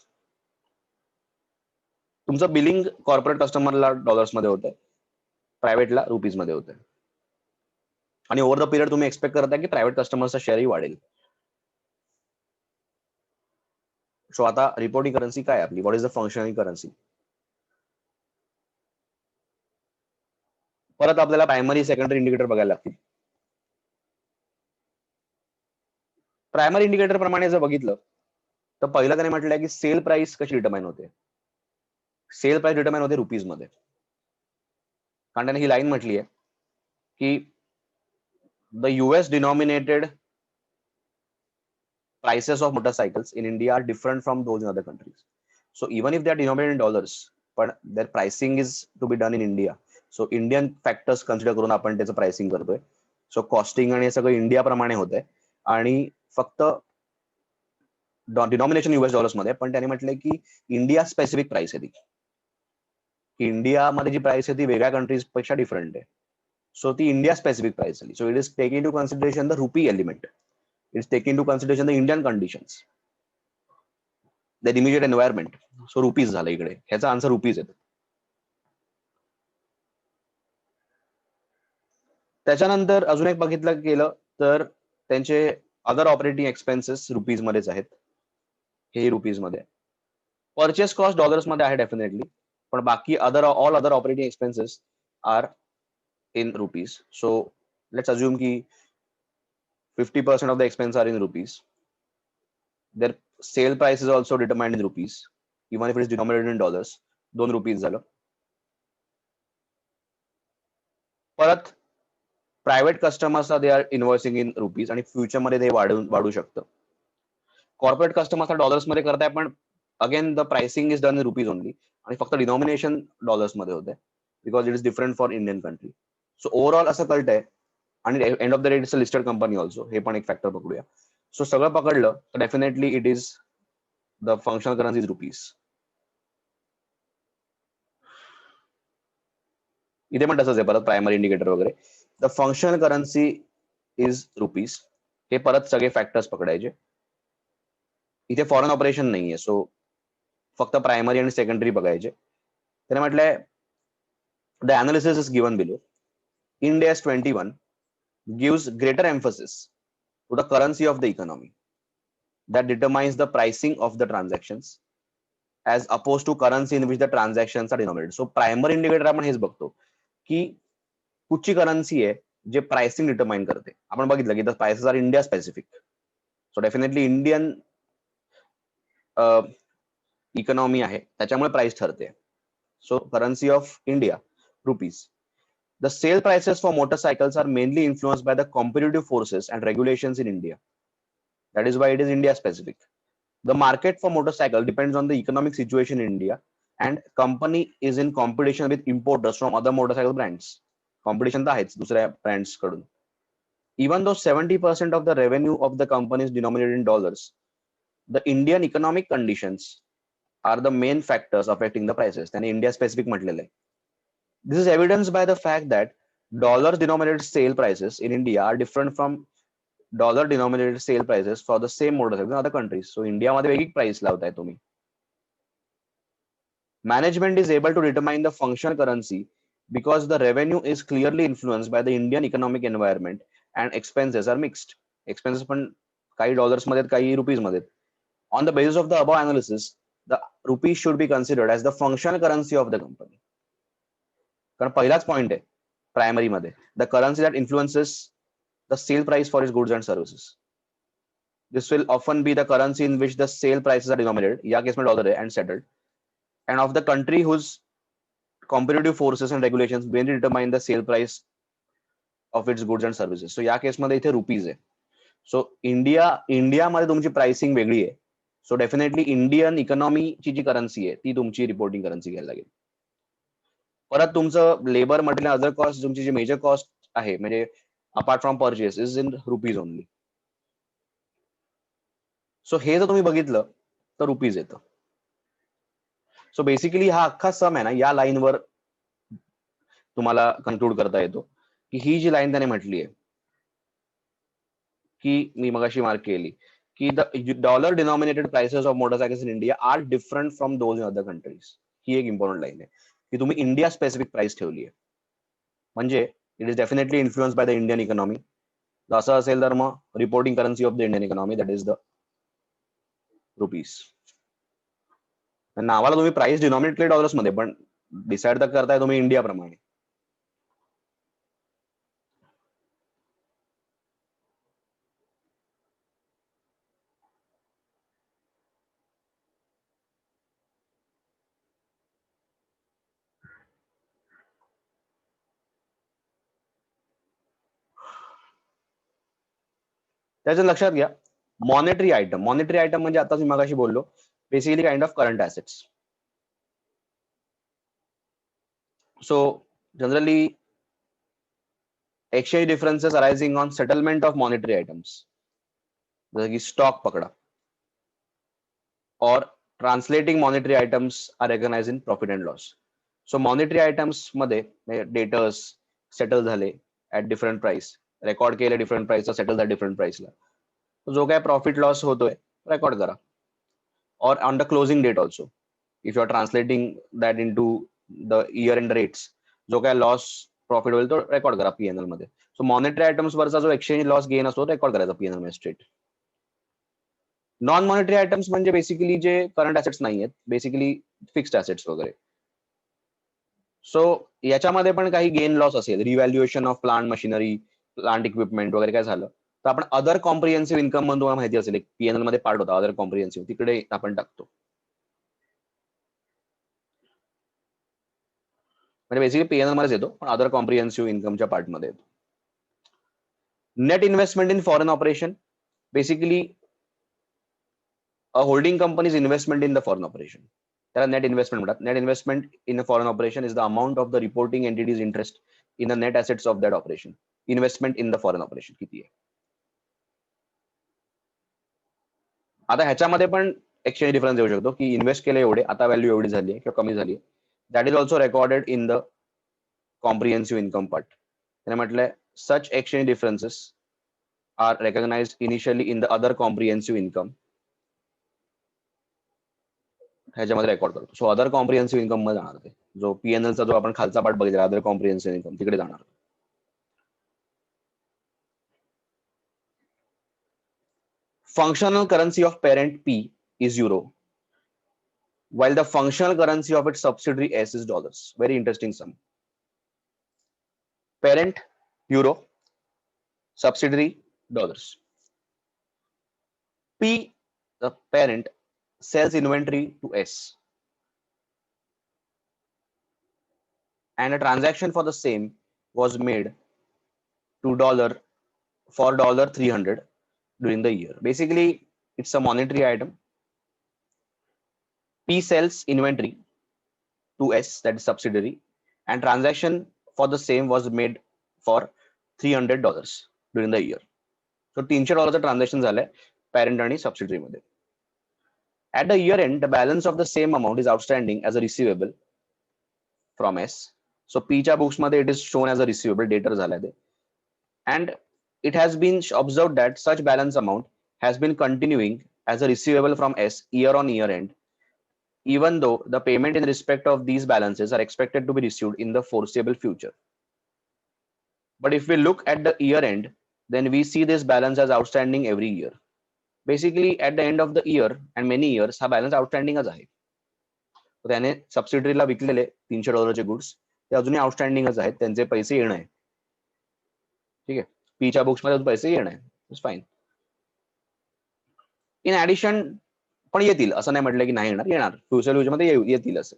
तुमचं बिलिंग कॉर्पोरेट कस्टमरला डॉलर्स मध्ये होतं, प्रायव्हेटला रुपीज मध्ये होतं, आणि ओव्हर द पिरियड तुम्ही एक्सपेक्ट करता की प्रायव्हेट कस्टमरचा शेअरही वाढेल. सो आता रिपोर्टिंग करन्सी काय आपली, what is the functional currency? परत आपल्याला प्रायमरी सेकंडरी इंडिकेटर बघायला लागतील. प्रायमरी इंडिकेटर प्रमाणे जर बघितलं तर पहिला त्याने म्हटलंय की सेल प्राइस कशी डिटरमाइन होते. सेल प्राइस डिटरमाइन होते रुपीज मध्ये. कारण त्याने ही लाईन म्हटली आहे की the US denominated prices of motorcycles in India are different from those in other countries. So even if they are denominated in dollars, but their pricing is to be done in India. So Indian factors consider करून आपण त्याचं प्राइसिंग करतोय. सो कॉस्टिंग आणि सगळं इंडिया प्रमाणे होत आहे आणि फक्त डिनॉमिनेशन US डॉलर्स मध्ये. पण त्याने म्हटलंय की इंडिया स्पेसिफिक प्राइस आहे ती, की इंडियामध्ये जी प्राइस आहे ती वेगळ्या कंट्रीज पेक्षा डिफरंट आहे. सो ती इंडिया स्पेसिफिक प्राइस झाली. So it is taking to consideration the rupee element. It's taking into consideration the Indian conditions, the immediate environment. So rupees झालं इकडे, ह्याचा आन्सर रुपीज येतो. त्याच्यानंतर अजून एक बघितलं गेलं तर त्यांचे अदर ऑपरेटिंग एक्सपेन्सेस रुपीज मध्येच आहेत, हे रुपीज मध्ये. परचेस कॉस्ट डॉलर्स मध्ये आहे डेफिनेटली, पण बाकी all other operating expenses are in rupees. So let's assume की 50% of the expense are in rupees. Their sale price is also determined in rupees, even if it is denominated in dollars. 2 rupees झालं. परत private customers they are invoicing in rupees आणि फ्युचर मध्ये ते वाढू शकतं. कॉर्पोरेट कस्टमर्स डॉलर्स मध्ये करताय, पण again the pricing is done in rupees only आणि फक्त डिनॉमिनेशन डॉलर्स मध्ये होते because it is different for Indian country. So overall असं कळतंय. आणि end of the day it's a listed company also, हे पण एक फॅक्टर पकडूया. सो सगळं पकडलं तर definitely it is the functional currency is rupees. इथे पण तसंच आहे परत प्रायमरी इंडिकेटर वगैरे. The functional currency is rupees. हे परत सगळे फॅक्टर्स पकडायचे. इथे फॉरेन ऑपरेशन नाहीये, सो फक्त प्रायमरी आणि सेकंडरी बघायचे. त्याने म्हटलंय the analysis is given below. Ind AS 21 gives greater emphasis to the currency of the economy that determines the pricing of the transactions as opposed to currency in which the transactions are denominated. So primary indicator आपण हेच बघतो की कुठची करन्सी आहे जे प्राइसिंग डिटरमाइन करते. आपण बघितलं की the prices are India specific. So definitely Indian economy आहे त्याच्यामुळे प्राइस ठरते. So currency of India rupees. The sale prices for motorcycles are mainly influenced by the competitive forces and regulations in India. That is why it is India specific. The market for motorcycle depends on the economic situation in India, and company is in competition with importers from other motorcycle brands. Competition तर आहेच दुसऱ्या brands कडून. Even though 70% of the revenue of the company is denominated in dollars, the Indian economic conditions are the main factors affecting the prices. त्याने India specific म्हटलेलं आहे. This is evidenced by the fact that dollar-denominated sale prices in India are different from dollar-denominated sale prices for the same motorcycles in other countries. So India मध्ये वेगळी price लावताय तुम्ही. Management is able to determine the functional currency because the revenue is clearly influenced by the Indian economic environment and expenses are mixed. Expenses पण काही dollars मध्ये काही rupees मध्ये. On the basis of the above analysis, the rupee should be considered as the functional currency of the company. कारण पहिलाच पॉइंट आहे प्रायमरी मध्ये, the currency that influences the sale price for is goods and services. This will often be the currency in which the sale prices are denominated. या केस में डॉलर है and settled. And of the country whose competitive forces and regulations mainly determine the sale price of its goods and services. So या केसमध्ये इथे रुपीज आहे. सो इंडियामध्ये तुमची प्राइसिंग वेगळी आहे. सो डेफिनेटली इंडियन इकॉनॉमीची जी करन्सी आहे ती तुमची रिपोर्टिंग करन्सी घ्यायला लागेल. परत तुमचं लेबर मटेरियल अदर कॉस्ट तुमची जी मेजर कॉस्ट आहे म्हणजे apart from purchase is in rupees only. So हे जर तुम्ही बघितलं तर रुपीज येतं. सो बेसिकली हा अख्खा सम आहे ना या लाईनवर तुम्हाला कन्क्लूड करता येतो की ही जी लाईन त्याने म्हटली आहे की मी मगाशी मार्क केली की the dollar denominated prices of motorcycles in India are different from those in other countries. ही एक इम्पॉर्टंट लाईन आहे की तुम्ही इंडिया स्पेसिफिक प्राइस ठेवली आहे म्हणजे it is definitely influence by the Indian economy. असं असेल तर मग reporting currency of the Indian economy that is the rupees. नावाला तुम्ही प्राइस डिनॉमिनेटेड डॉलर्स मध्ये पण डिसाइड तर करताय तुम्ही इंडिया प्रमाणे. त्याच्या लक्षात घ्या मॉनिटरी आयटम म्हणजे आता मी मगाशी बोललो basically kind of current assets. So generally exchange differences arising on settlement of monetary items जैसे कि स्टॉक पकड़ा और translating monetary items are recognise in profit and loss. So monetary items मध्ये डेटर्स सेटल झाले ऍट डिफरंट प्राइस, रेकॉर्ड केले डिफरंट प्राइसला, सेटल झाले डिफरंट प्राइसला, जो काय प्रॉफिट लॉस होतोय रेकॉर्ड करा. और on the closing date also if you are translating that into the year end rates, जो काय लॉस प्रॉफिट होईल तो रेकॉर्ड करा पीएनएल मध्ये. सो मॉनिटरी आयटम्स वरचा जो एक्सचेंज लॉस गेन असतो रेकॉर्ड करायचा पीएनएल मध्ये स्ट्रेट. नॉन मॉनिटरी आयटम्स म्हणजे बेसिकली जे करंट ऍसेट्स नाही आहेत, बेसिकली फिक्स्ड ऍसेट्स वगैरे. सो याच्यामध्ये पण काही गेन लॉस असेल, revaluation of plant machinery, plant equipment वगैरे काय झालं तर आपण अदर कॉम्प्रिहेन्सिव्ह इन्कम म्हणून तुम्हाला माहिती असेल एक पीएनएल मध्ये पार्ट होता अदर कॉम्प्रिहेन्सिव्ह, तिकडे आपण टाकतो. म्हणजे बेसिकली पीएनएल मध्येच येतो पण अदर कॉम्प्रिहेन्सिव्ह इन्कमच्या पार्ट मध्ये येतो. Net investment in foreign operation, basically holding companies investment in the foreign operation, त्याला नेट इन्व्हेस्टमेंट म्हणतात. Net investment in a foreign operation is the amount of the reporting entities interest in the net assets of that operation. Investment in the foreign operation किती आहे. आता ह्याच्यामध्ये पण एक्सचेंज डिफरन्स येऊ शकतो की इन्व्हेस्ट केले एवढे, आता व्हॅल्यू एवढी झाली आहे किंवा कमी झाली. That is also recorded in the comprehensive income part. त्याने म्हटलंय such exchange differences are recognized initially in the other comprehensive income, ह्याच्यामध्ये रेकॉर्ड करतो. सो अदर कॉम्प्रिहेन्सिव्ह इन्कम मध्ये जाणार ते, जो पीएनएलचा जो आपण खालचा पार्ट बघितला अदर कॉम्प्रिहेन्सिव्ह इन्कम तिकडे जाणार. Functional currency of parent P is euro, while the functional currency of its subsidiary S is dollars. Very interesting sum. Parent euro, subsidiary dollars. P, the parent, sells inventory to S, and a transaction for the same was made to dollar for dollar 300 during the year. Basically, it's a monetary item. P sells inventory to S, that is subsidiary, and transaction for the same was made for $300 during the year. So $300 transaction झालंय parent आणि subsidiary मध्ये. At the year end, the balance of the same amount is outstanding as a receivable from S. So P च्या books मध्ये it is shown as a receivable, debtor झालाय ते. And it has been observed that such balance amount has been continuing as a receivable from S year on year end, even though the payment in respect of these balances are expected to be received in the foreseeable future. But if we look at the year end, then we see this balance as outstanding every year. Basically, at the end of the year and many years, हा balance outstanding आहे. त्याने सबसिडरीला विकलेले $300 गुड्स ते अजूनही आउटस्टँडिंगच आहेत, त्यांचे पैसे येणं आहे. ठीक आहे, पीच्या बुक्स मध्ये पैसे येणं आहे, इट्स फाईन. इन ऍडिशन पण येतील, असं नाही म्हटलं की नाही येणार, येणार फ्युचर मध्ये येतील असं.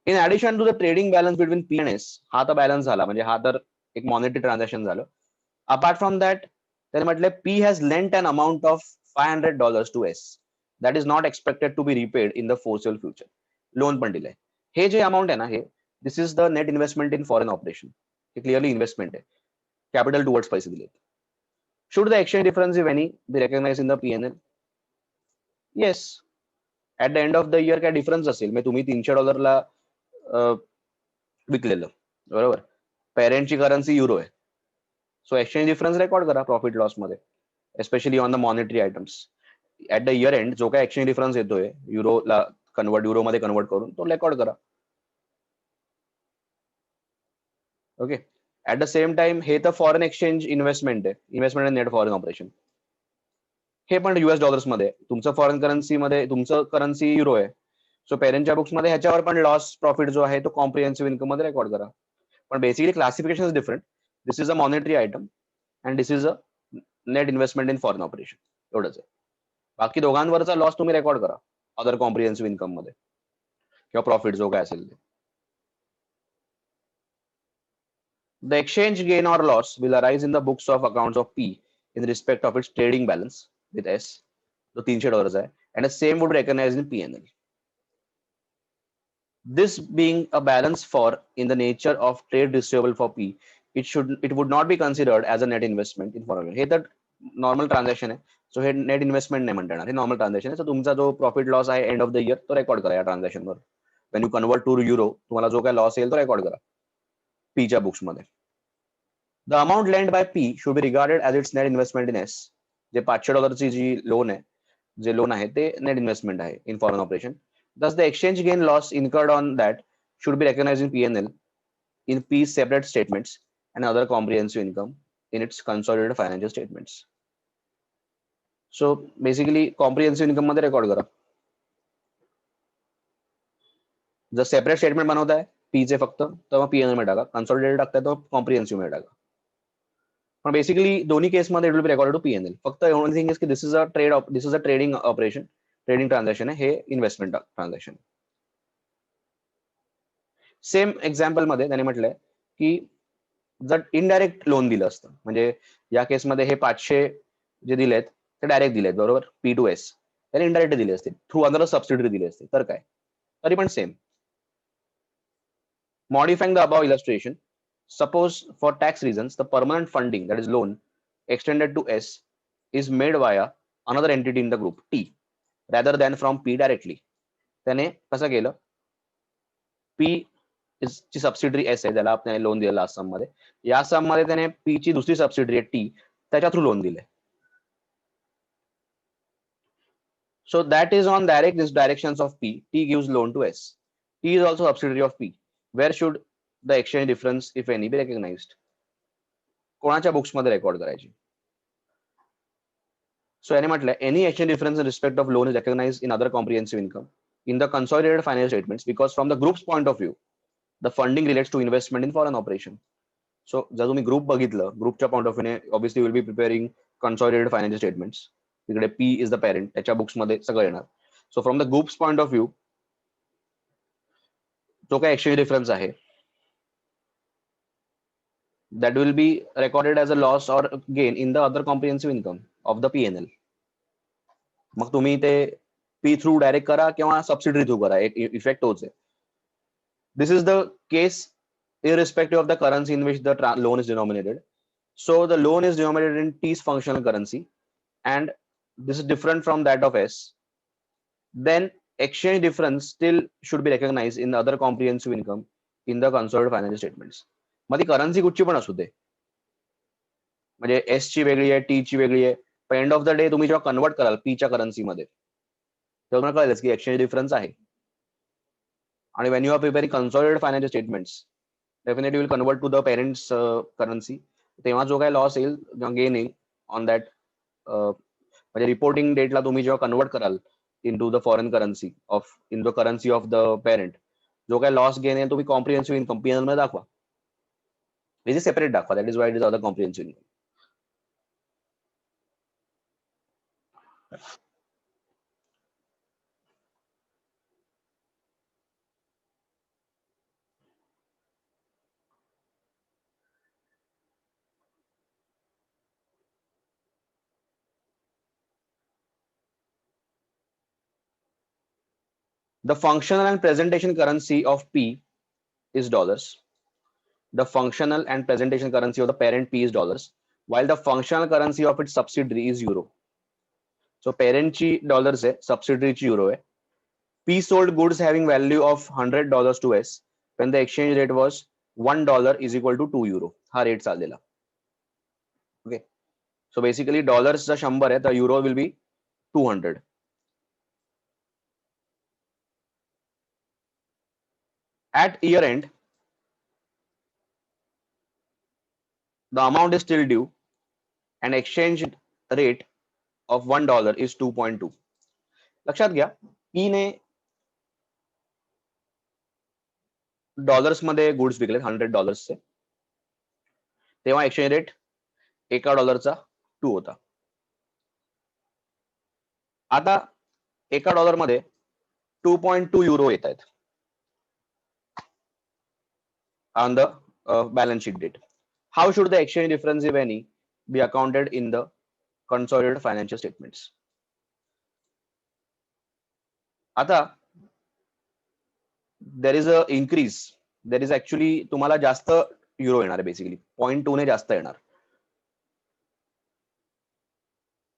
In addition to the trading balance between P आणि एस, हा तर बॅलन्स झाला, म्हणजे हा तर एक मॉनिटरी ट्रान्झॅक्शन झालं. अपार्ट फ्रॉम दॅट त्याने म्हटलं P has lent an amount of $500 to S that is not expected to be repaid in the foreseeable future. Loan पण दिलंय. हे जे अमाउंट आहे ना, हे this is the net investment in foreign operation. हे क्लिअरली इन्व्हेस्टमेंट आहे, कॅपिटल टुवर्ड्स पैसे दिलेत. Should the exchange difference if any be recognise in the PNL? Yes. At the end of the year काय डिफरन्स असेल, म्हणजे तुम्ही $300 विकलेलं बरोबर, पेरेंटची करन्सी युरो आहे, सो एक्सचेंज डिफरन्स रेकॉर्ड करा प्रॉफिट लॉस मध्ये, especially on the monetary items. At the year end जो काय एक्सचेंज डिफरन्स येतोय युरोला कन्वर्ट, युरो मध्ये कन्वर्ट करून तो रेकॉर्ड करा. Okay. At the same time हे तर फॉरेन एक्सचेंज इन्व्हेस्टमेंट आहे, इन्व्हेस्टमेंट नेट फॉरेन ऑपरेशन. हे पण US डॉलर्स मध्ये, तुमचं फॉरेन करन्सी मध्ये, तुमचं करन्सी युरो आहे, सो पेरेंटच्या बुक्स मध्ये ह्याच्यावर पण लॉस प्रॉफिट जो आहे तो कॉम्प्रिहेन्सिव्ह इन्कम मध्ये रेकॉर्ड करा. पण basically classification is different. This is a monetary item and this is a net investment in foreign operation, एवढंच आहे. बाकी दोघांवरचा लॉस तुम्ही रेकॉर्ड करा अदर कॉम्प्रिहेन्सिव्ह इन्कम मध्ये किंवा प्रॉफिट जो काय असेल ते. The exchange gain or loss will arise in the books of accounts of P in respect of its trading balance with S, तो $300 है, and the same would be recognized in P&L. This being a balance for in the nature of trade receivable for P, it would not be considered as a net investment in foreign. हे तर normal transaction आहे, so हे net investment नाही म्हणता येणार, हे normal transaction आहे. So तुमचा जो profit loss आहे end of the year तो record करा या transaction वर. When you convert to euro, तुम्हाला जो काय loss येईल तो record करा P च्या books मध्ये. The amount lent by P should be regarded as its net investment in S. जे $500 ची जी लोन आहे, जे लोन आहे ते net investment आहे in foreign operation. Thus, the exchange gain loss incurred on that should be recognized in P&L in P's separate statements and other comprehensive income in its consolidated financial statements. So basically, comprehensive income मध्ये record करा. जर separate statement बनवता है P चे फक्त तर मग P&L में टाका, consolidated टाकता है तो comprehensive में टाका. पण बेसिकली दोन्ही केस मध्ये it will be recorded to P&L. फक्त ओनली थिंग इज की this is a trading operation, trading transaction आहे, हे इन्व्हेस्टमेंट ट्रान्झॅक्शन. सेम एक्झाम्पल मध्ये त्याने म्हटलंय की जर इनडायरेक्ट लोन दिलं असतं, म्हणजे या केसमध्ये हे 500 जे दिलेत ते डायरेक्ट दिलेत बरोबर P to S, त्याने इनडायरेक्ट दिले असते थ्रू अदर सबसिडरी दिले असते तर काय, तरी पण same. Modifying the above illustration, suppose for tax reasons the permanent funding, that is loan, extended to S is made via another entity in the group T rather than from P directly. त्याने कसं केलं, P ची सबसिडरी S आहे, त्याला आपण लोन दिलं लास्ट सम मध्ये, या सम मध्ये त्याने P ची दुसरी सबसिडरी आहे T, त्याच्या थ्रू लोन दिले. So that is on direct directions of P. T gives loan to S. T is also subsidiary of P. Where should the exchange difference, if any, be recognized? कोणाच्या बुक्स मध्ये रेकॉर्ड करायची? So याने म्हटलं any exchange difference in respect of loan is recognized in other comprehensive income in the consolidated financial statements because from the group's point of view the funding relates to investment in foreign operation. So जर तुम्ही ग्रुप बघितलं, ग्रुपच्या पॉइंट ऑफ व्ह्यूने obviously will be preparing consolidated financial statements. तिकडे P is the parent, त्याच्या बुक्स मध्ये सगळं येणार. So from the group's point of view जो काय exchange difference आहे that will be recorded as a loss or gain in the other comprehensive income of the P&L. मग तुम्ही ते P थ्रू डायरेक्ट करा किंवा सबसिडरी थ्रू करा, इफेक्ट तोच आहे. This is the case irrespective of the currency in which the loan is denominated. So the loan is denominated in T's functional currency and this is different from that of S. Then exchange difference still should be recognized in the other comprehensive income in the consolidated financial statements. मग ती करन्सी कुठची पण असू दे, म्हणजे एस ची वेगळी आहे, टी ची वेगळी आहे, पण एंड ऑफ द डे तुम्ही जेव्हा कन्वर्ट कराल पी च्या करन्सीमध्ये तेव्हा तुम्हाला कळेलच की एक्सचेंज डिफरन्स आहे. आणि when you are preparing consolidated financial statements, definitely will convert to the parents currency. तेव्हा जो काय लॉस येईल गेन येईल ऑन दॅट, म्हणजे रिपोर्टिंग डेटला तुम्ही जेव्हा कन्वर्ट कराल into the foreign currency of in the currency of the parent, जो काय लॉस गेन आहे तुम्ही कॉम्प्रिहेन्सिव्ह इन्कम P&L मध्ये दाखवा, हे सेपरेट दाखवा. That is why it is other comprehensive income. The functional and presentation currency of P is dollars. The functional and presentation currency of the parent P is dollars, while the functional currency of its subsidiary is euro. So parent ची dollars है, subsidiary ची euro है. P sold goods having value of $100 to S when the exchange rate was $1 is equal to 2 euro. हा रेट चाललेला. Okay. So basically dollars चा 100 है, the euro will be 200. At year end, the amount is still due and exchange rate of $1 is 2.2. लक्षात घ्या, P ने डॉलर्स मध्ये गुड्स विकले $100 चे, तेव्हा एक्सचेंज रेट एका डॉलरचा 2 होता. आता एका डॉलर मध्ये 2.2 युरो येत आहेत on the balance sheet date. How should the exchange difference, if any, be accounted in the consolidated financial statements. आता there is a increase, there is actually तुम्हाला जास्त युरो येणार आहे बेसिकली 0.2 ने जास्त येणार.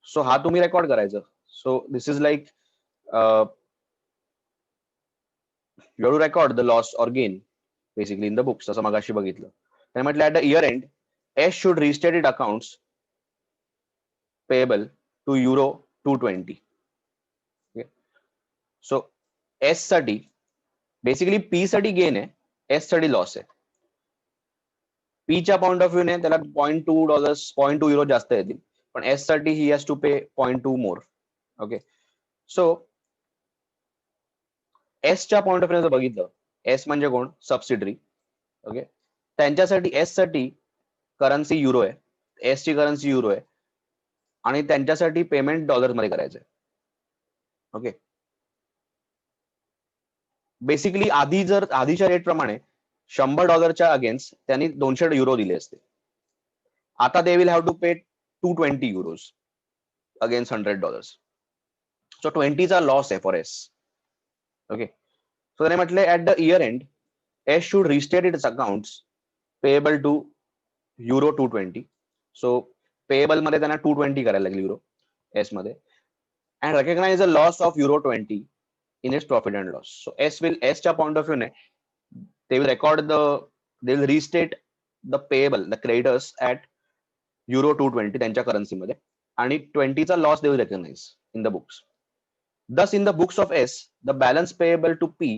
सो हा तुम्ही रेकॉर्ड करायचं. So this is like you have to record the loss or gain basically in the books. असं मगाशी बघितलं. त्याने म्हटलं at the year end S should restate its accounts payable to euro 220. Okay. So S साठी बेसिकली P साठी गेन आहे, S साठी लॉस आहे. P च्या पॉइंट ऑफ व्ह्यूने त्याला $0.2 $0.2 जास्त येतील, पण S साठी he has to pay 0.2 more. Okay. So S च्या पॉइंट ऑफ व्ह्यू जर बघितलं, एस म्हणजे कोण? सबसिडरी. ओके. त्यांच्यासाठी एस साठी करन्सी युरो आहे, एस ची करन्सी युरो आहे आणि त्यांच्यासाठी पेमेंट डॉलर मध्ये करायचंय. ओके. बेसिकली आधीच्या रेट प्रमाणे $100 अगेन्स्ट त्यांनी 200 युरो दिले असते. आता they will have to pay 220 euros against $100. So 20 चा लॉस आहे फॉर एस. ओके. सो त्याने म्हटले at the year end S should restate its accounts payable to euro 220. So payable मध्ये त्यांना 220 करायला लागेल युरो एस मध्ये, and recognise a loss of euro 20 in its profit and loss. So S च्या point of view ने they will restate the payable, the creditors at euro 220 त्यांच्या currency मध्ये, आणि 20 चा loss they will recognize in the books. Thus in the books of S the balance payable to P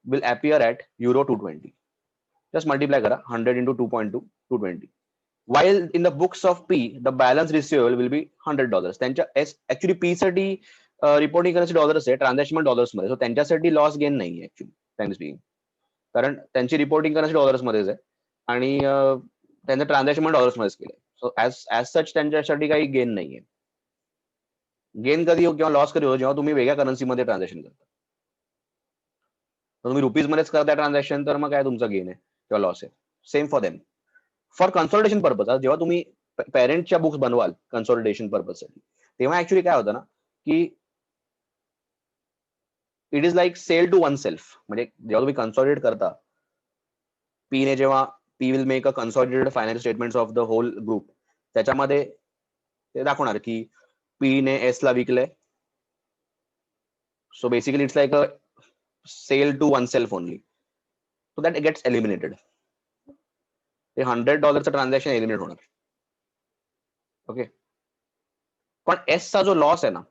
will appear at euro 220. Just multiply करा 100 into 2.2 220. While in the books of P the balance receivable will be $100. त्यांच्या S actually P साठी रिपोर्टिंग करन्सी डॉलर्स आहे, ट्रान्झॅक्शन डॉलर्स मध्ये. सो त्यांच्यासाठी लॉस गेन नाही ऍक्च्युली फ्रँकली स्पीकिंग, कारण त्यांची रिपोर्टिंग करन्सी डॉलर्स मध्येच आहे आणि त्यांचं ट्रान्झॅक्शन डॉलर्स मध्येच केलंय. सो ऍज सच त्यांच्यासाठी काही गेन नाहीये. गेन कधी हो किंवा लॉस कधी हो, जेव्हा तुम्ही वेगळ्या करन्सीमध्ये ट्रान्झॅक्शन करता. तुम्ही रुपीज मध्येच करताय ट्रान्झॅक्शन, तर मग काय तुमचा गेन आहे किंवा लॉस आहे. Same for them. For consolidation purpose, जेव्हा तुम्ही पेरेंटच्या बुक्स बनवाल कन्सॉलिडेशन पर्पजसाठी, तेव्हा ऍक्च्युली काय होतं ना की it is like sale to oneself. म्हणजे जेव्हा तुम्ही कन्सॉलिडेट करता, पी ने जेव्हा P will make a consolidated financial statements of the whole group, त्याच्यामध्ये ते दाखवणार की पी ने एस ला विकलंय. So basically it's like a sale to oneself only. So that gets eliminated. ते $100 ट्रान्झॅक्शन एलिमिनेट होणार. ओके. पण एस चा जो लॉस आहे ना,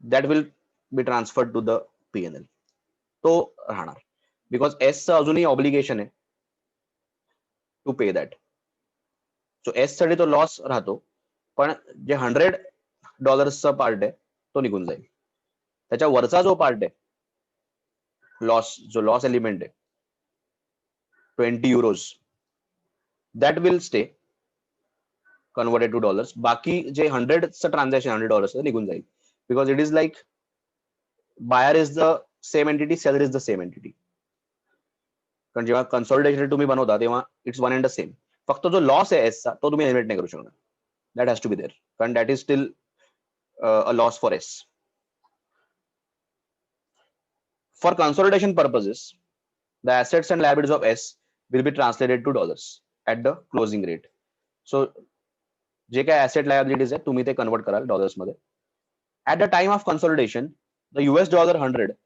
that will be transferred to the PNL. तो राहणार, बिकॉज एस चं अजूनही ऑब्लिगेशन आहे to pay that. So S साठी तो लॉस राहतो, पण जे $100 पार्ट आहे तो निघून जाईल. त्याच्या वरचा जो पार्ट आहे लॉस, जो लॉस एलिमेंट आहे 20 euros, that will stay converted to dollars. बाकी जे 100चं ट्रान्झॅक्शन $100 निघून जाईल, because it is like buyer is the same entity, seller is the same entity. कारण जेव्हा कन्सॉलिडेशन तुम्ही बनवता तेव्हा it's one and the same. फक्त जो लॉस आहे एसचा तो तुम्ही एलिमिनेट नाही करू शकणार. That has to be there, कारण that is still a loss for S. For consolidation purposes the assets and liabilities of S will be translated to dollars at the closing rate. So जे काय asset liabilities आहे तुम्ही ते कन्वर्ट कराल डॉलर्स मध्ये. At the time of consolidation, the US dollar 100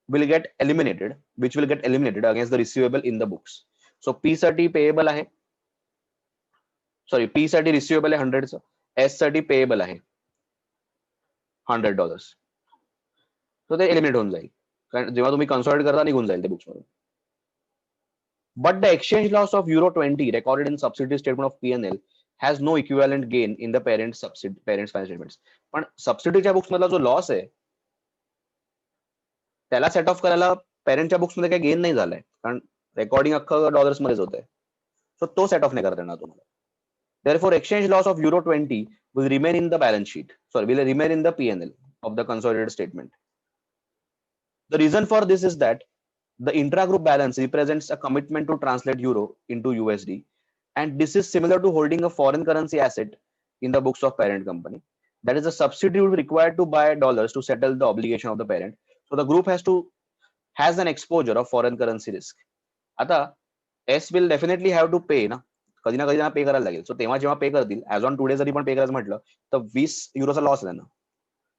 will get eliminated, which will get eliminated against the receivable in the books. So P साठी पेएबल आहे, सॉरी P साठी रिसिवेबल आहे 100चं, S साठी पेएबल आहे $100. so ते एलिमिनेट होऊन जाईल, कारण जेव्हा तुम्ही कन्सॉलिडेट करता निघून जाईल ते बुक्स मधून. But the exchange loss of euro 20 recorded in subsidiary statement of P&L has no equivalent gain in the parent's financial statements. पण सबसिडीच्या बुक्स मधला जो लॉस आहे त्याला सेट ऑफ करायला पेरेंटच्या बुक्स मध्ये काही गेन नाही झालाय, कारण रेकॉर्डिंग अख्खं डॉलर्स मध्येच होत आहे. सो तो सेट ऑफ नाही करता येणार तुम्हाला. Therefore, exchange loss of euro 20 will remain in the balance sheet. Sorry, will remain in the P&L of the consolidated statement. The reason for this is that the intragroup balance represents a commitment to translate euro into USD, and this is similar to holding a foreign currency asset in the books of parent company. That is, a subsidiary required to buy dollars to settle the obligation of the parent. So the group has an exposure of foreign currency risk. आता S will definitely have to pay ना, कधी ना कधी त्यांना पे करायला लागेल. सो तेव्हा जेव्हा पे करतील, ऍज ऑन टुडे जरी पण पे करायचं म्हटलं तर 20 युरोचा लॉस आहे ना.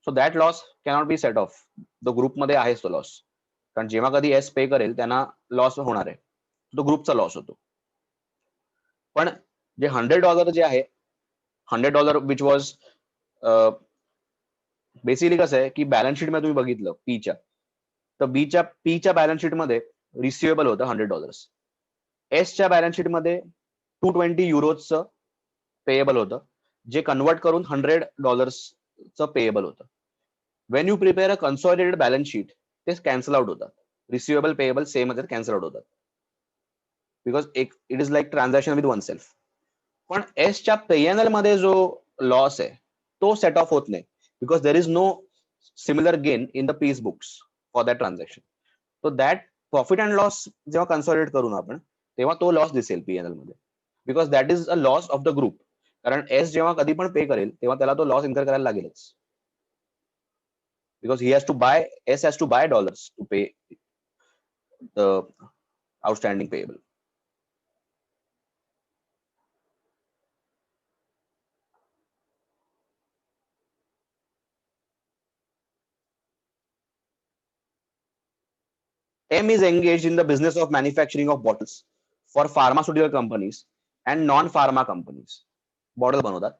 So that loss cannot be set of. The ग्रुपमध्ये आहेच तो लॉस, कारण जेव्हा कधी एस पे करेल त्यांना लॉस होणार आहे, तो ग्रुपचा लॉस होतो. पण जे $100 जे आहे, $100 विच वॉज बेसिकली कसं आहे की बॅलन्स शीट मध्ये तुम्ही बघितलं पीच्या, तर पीच्या बॅलन्स शीट मध्ये रिसिवेबल होतं $100. एसच्या बॅलन्स शीट मध्ये 220 युरोजचं पेएबल होतं, जे कन्वर्ट करून $100 पेएबल होतं. When you prepare a consolidated balance sheet, ते कॅन्सल आउट होतात. Receivable payable same cancel out होतात, because it is like transaction with oneself. पण एसच्या पेएनएल मध्ये जो लॉस आहे तो सेट ऑफ होत नाही, because there is no similar gain in the P's books for that transaction. So that profit and loss जेव्हा कन्सॉलिडेट करू आपण, तेव्हा तो लॉस दिसेल पीएनएल मध्ये, because that is a loss of the group. कारण एस जेव्हा कधी पण पे करेल तेव्हा त्याला तो लॉस इन्कर करायला लागेलच, because he has to buy, S has to buy dollars to pay the outstanding payable. M is engaged in the business of manufacturing of bottles for pharmaceutical companies and non-pharma companies. Bottle बनवतात.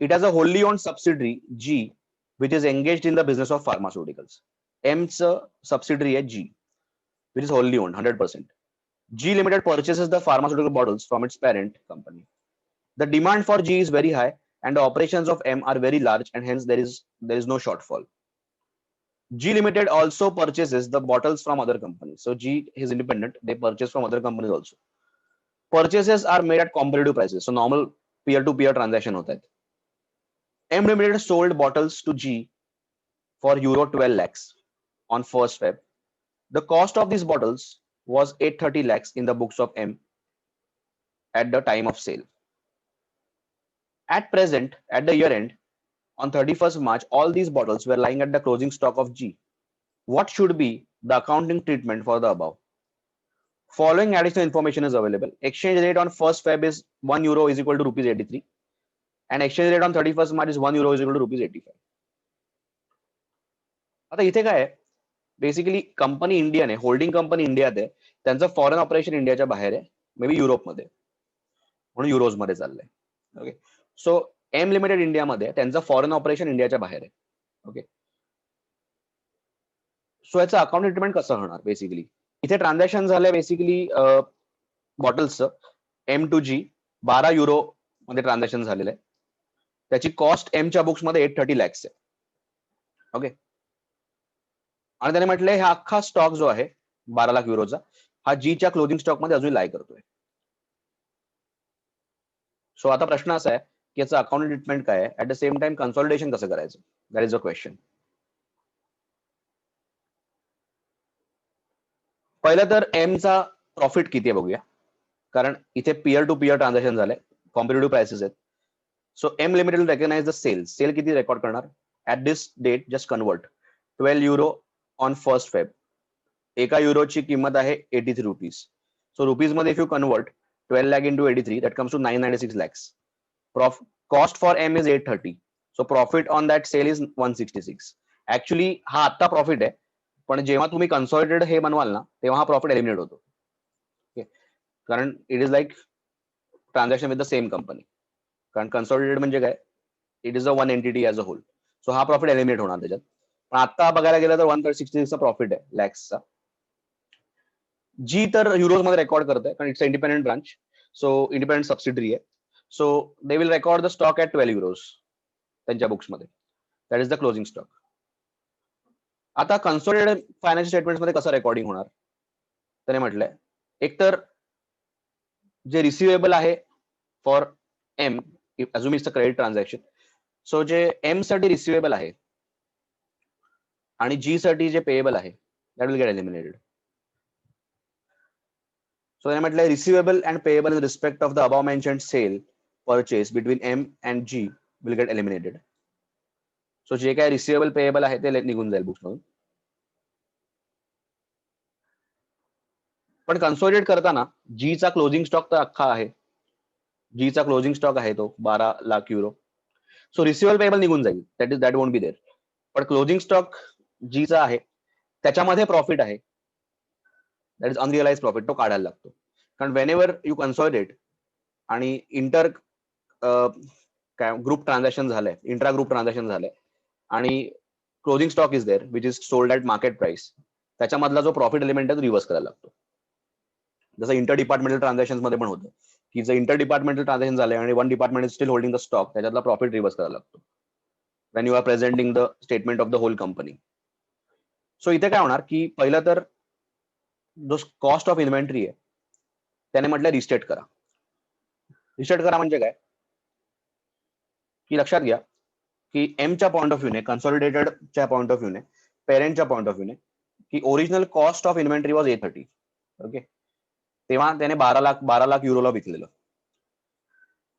It has a wholly owned subsidiary G, which is engaged in the business of pharmaceuticals. M's subsidiary is G, which is wholly owned 100%. G Limited purchases the pharmaceutical bottles from its parent company. The demand for G is very high, and the operations of M are very large, and hence there is no shortfall. G Limited also purchases the bottles from other companies. So G is independent. They purchase from other companies also. Purchases are made at competitive prices. So normal peer-to-peer transaction होता है. M Limited sold bottles to G for euro 12 lakhs on 1st Feb. The cost of these bottles was 830 lakhs in the books of M at the time of sale. At present, at the year end, on 31st March, all these bottles were lying at the closing stock of G. What should be the accounting treatment for the above? Following additional information is available. Exchange rate on 1st Feb is 1 euro is equal to rupees 83, and exchange rate on 31st March is 1 euro is equal to rupees 85. आता इथे काय आहे, बेसिकली कंपनी इंडियन आहे, होल्डिंग कंपनी इंडियात आहे, त्यांचं फॉरेन ऑपरेशन इंडियाच्या बाहेर आहे, मे बी युरोपमध्ये, म्हणून युरोज मध्ये चाललंय. ओके, सो एम लिमिटेड इंडियामध्ये, त्यांचं फॉरेन ऑपरेशन इंडियाच्या बाहेर आहे. ओके, सो याचं अकाउंट ट्रीटमेंट कसं होणार? बेसिकली इथे ट्रान्झॅक्शन झालंय बेसिकली बॉटल्सचं M2G 12 युरो मध्ये ट्रान्झॅक्शन झालेलं आहे. त्याची कॉस्ट एमच्या बुक्स मध्ये 830 लॅक्स आहे. ओके, आणि त्याने म्हटलंय हा अख्खा स्टॉक जो आहे 12 लाख युरोचा, हा जीच्या क्लोजिंग स्टॉक मध्ये अजून लाय करतोय. सो आता प्रश्न असा आहे की याचं अकाउंट ट्रीटमेंट काय आहे, at the same time consolidation कसं करायचं, दॅट इज अ क्वेश्चन. पहिलं तर एमचा प्रॉफिट किती आहे बघूया, कारण इथे पियर टू पियर ट्रान्झॅक्शन झालंय, कॉम्पिटेटिव्ह प्राइसेस आहेत. So M limited recognise the sale किती रेकॉर्ड करणार at this date, just convert 12 euro on 1st Feb. एका युरोची किंमत आहे 83 रुपीज. सो रुपीज मध्ये if you convert 12 lakh into 83, that comes to 996 lakhs. Cost for M is 830. So profit on that sale is 166. Actually हा आता प्रॉफिट आहे, पण जेव्हा तुम्ही कन्सॉलिडेटेड हे बनवाल ना, तेव्हा हा प्रॉफिट एलिमिनेट होतो. कारण it is like transaction with the same company. कारण कन्सॉलिडेटेड म्हणजे काय, it is a one entity as a whole. So हा प्रॉफिट एलिमिनेट होणार त्याच्यात. पण आता बघायला गेलं तर 166 चा प्रॉफिट आहे लॅक्सचा. जी तर युरोज मध्ये रेकॉर्ड करत आहे, कारण it's independent branch, so independent subsidiary आहे. So they will record the stock at 12 euros त्यांच्या बुक्स मध्ये, that is the closing stock. आता कन्सॉलिडेटेड फायनान्शियल स्टेटमेंट मध्ये कसं रेकॉर्डिंग होणार, त्याने म्हटलंय एकतर जे रिसिवेबल आहे फॉर एम, अजून it's a credit transaction, so जे एम साठी रिसिवेबल आहे आणि जी साठी जे पेएबल आहे, that will get eliminated. So म्हटलंय receivable and payable in respect of the above mentioned sale purchase between M and G will get eliminated. So जे काय रिसिवेबल पेएबल आहे ते निघून जाईल बुक्स मधून. पण कन्सोलिडेट करताना जी चा क्लोजिंग स्टॉक तर अख्खा आहे. जी चा क्लोजिंग स्टॉक आहे तो 12 lakh euro. So receivable payable निघून जाईल, दॅट वोंट बी देअर. पण क्लोजिंग स्टॉक जी चा आहे त्याच्यामध्ये प्रॉफिट आहे, दॅट इज अनरिअलाइज प्रॉफिट, तो काढायला लागतो. कारण वेन एव्हर यू कन्सॉलिडेट आणि इंटर काय ग्रुप ट्रान्झॅक्शन झालंय, इंट्रा ग्रुप ट्रान्झॅक्शन झालंय आणि closing stock is there which is sold at market price, त्याच्यामधला जो प्रॉफिट एलिमेंट आहे तो रिव्हर्स करायला लागतो. जसं इंटर डिपार्टमेंटल ट्रान्झॅक्शन मध्ये पण होतं की जर इंटर डिपार्टमेंटल ट्रान्झॅक्शन झाले आणि one department is still holding the stock, त्याच्यातला प्रॉफिट रिव्हर्स करायला लागतो when you are presenting the statement of the whole company. So इथे काय होणार की पहिलं तर जो कॉस्ट ऑफ इन्व्हेंटरी आहे त्याने म्हटलं रिस्टेट करा. रिस्टेट करा म्हणजे काय की लक्षात घ्या की एमच्या पॉईंट ऑफ व्ह्यूने, कन्सॉलिडेटेडच्या पॉईंट ऑफ व्ह्यूने, पेरेंटच्या पॉईंट ऑफ व्ह्यूने की original cost of inventory was 830. Okay, तेव्हा त्याने 12 लाख युरोला विकलेलं.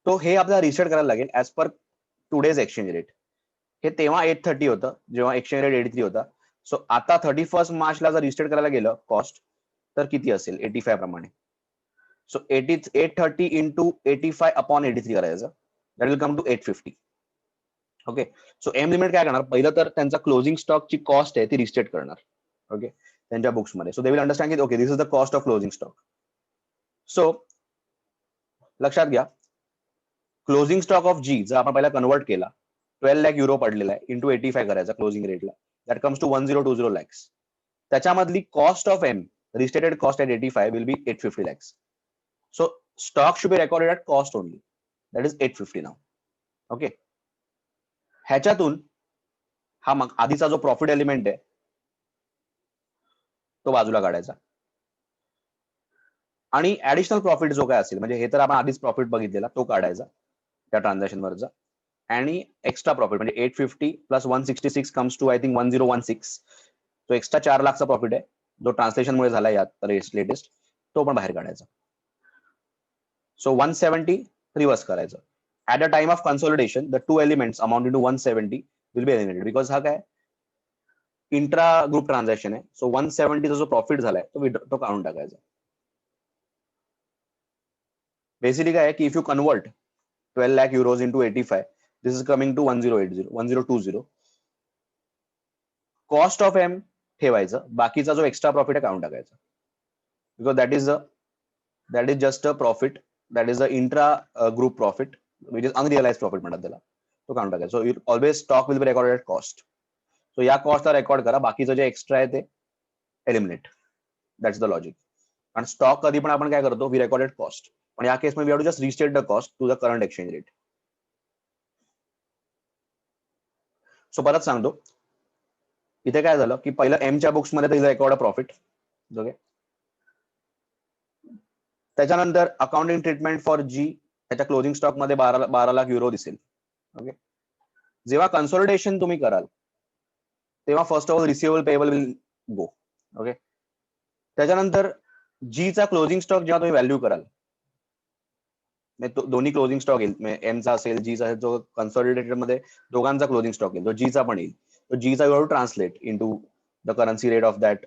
तो हे आपल्याला रिसेट करायला लागेल as per today's exchange rate. हे तेव्हा 830 होतं जेव्हा एक्सचेंज रेट 83 होता. सो आता 31 मार्चला जर रिस्टेट करायला गेलं कॉस्ट तर किती असेल 85 प्रमाणे. सो 830 इंटू 85 अपॉन 83 करायचं, that will come to 850. Okay, so M limit काय करणार, पहिलं तर त्यांचा क्लोजिंग स्टॉकची कॉस्ट आहे ती रिस्टेट करणार. ओके, त्यांच्या बुक्स मध्ये. सो दे विल अंडरस्टँड की okay this is the cost of closing stock. So लक्षात घ्या क्लोजिंग स्टॉक ऑफ जी जर आपण पहिला कन्वर्ट केला 12 लाख युरो पडलेला आहे इंटू 85 करायचा क्लोजिंग रेटला, दॅट कम्स टू 1020 लॅक्स. त्याच्यामधली cost of M restated cost at 85 will be 850 lakhs. So stock should be recorded at cost only, that is 850 now. Okay, ह्याच्यातून हा मग आधीचा जो प्रॉफिट एलिमेंट आहे तो बाजूला काढायचा आणि ऍडिशनल प्रॉफिट जो काय असेल, म्हणजे हे तर आपण आधीच प्रॉफिट बघितलेला तो काढायचा त्या ट्रान्झॅक्शन वरचा, आणि एक्स्ट्रा प्रॉफिट म्हणजे 850 plus 166 comes to I think 1016. तो एक्स्ट्रा 4 लाखचा प्रॉफिट आहे जो ट्रान्सलेशनमुळे झाला यात लेटेस्ट, तो पण बाहेर काढायचा. सो 170 रिव्हर्स करायचं. At a time of consolidation the two elements amounted to 170 will be eliminated because हा काय इंट्रा ग्रुप ट्रान्झॅक्शन आहे. सो 170 जो प्रॉफिट झालाय तो काढून टाकायचा. बेसिकली काय आहे की if you convert 12 lakh euros into 85, this is coming to 1080 1020. Cost of M ठेवायचं, बाकीचा जो एक्स्ट्रा प्रॉफिट आहे काढून टाकायचा, because that is just a profit, that is a intra group profit which is unrealise profit म्हणतात त्याला, तो काढून टाकायचा. So always stock will be recorded at cost. सो या कॉस्टला रेकॉर्ड करा, बाकीचं जे एक्स्ट्रा आहे ते एलिमिनेट. That's the logic. कारण स्टॉक कधी पण आपण काय करतो, वी रेकॉर्डेड कॉस्ट, पण या केसमध्ये we have to just restate the cost to the current exchange rate. So परत सांगतो, इथे काय झालं की पहिलं एमच्या बुक्स मध्ये तर रेकॉर्ड प्रॉफिट. ओके, त्याच्यानंतर अकाउंटिंग ट्रीटमेंट फॉर जी त्याच्या क्लोजिंग स्टॉक मध्ये 12 लाख युरो दिसेल. ओके, जेव्हा कन्सोलिडेशन तुम्ही कराल तेव्हा first of all receivable payable will go. Okay, त्याच्यानंतर जी चा क्लोजिंग स्टॉक जेव्हा तुम्ही व्हॅल्यू कराल, दोन्ही क्लोजिंग स्टॉक येईल, एमचा असेल जीचा असेल, जो कन्सॉलिडेटेड मध्ये दोघांचा क्लोजिंग स्टॉक येईल, तो जीचा पण येईल. तो जीचा you have to translate into the currency rate of that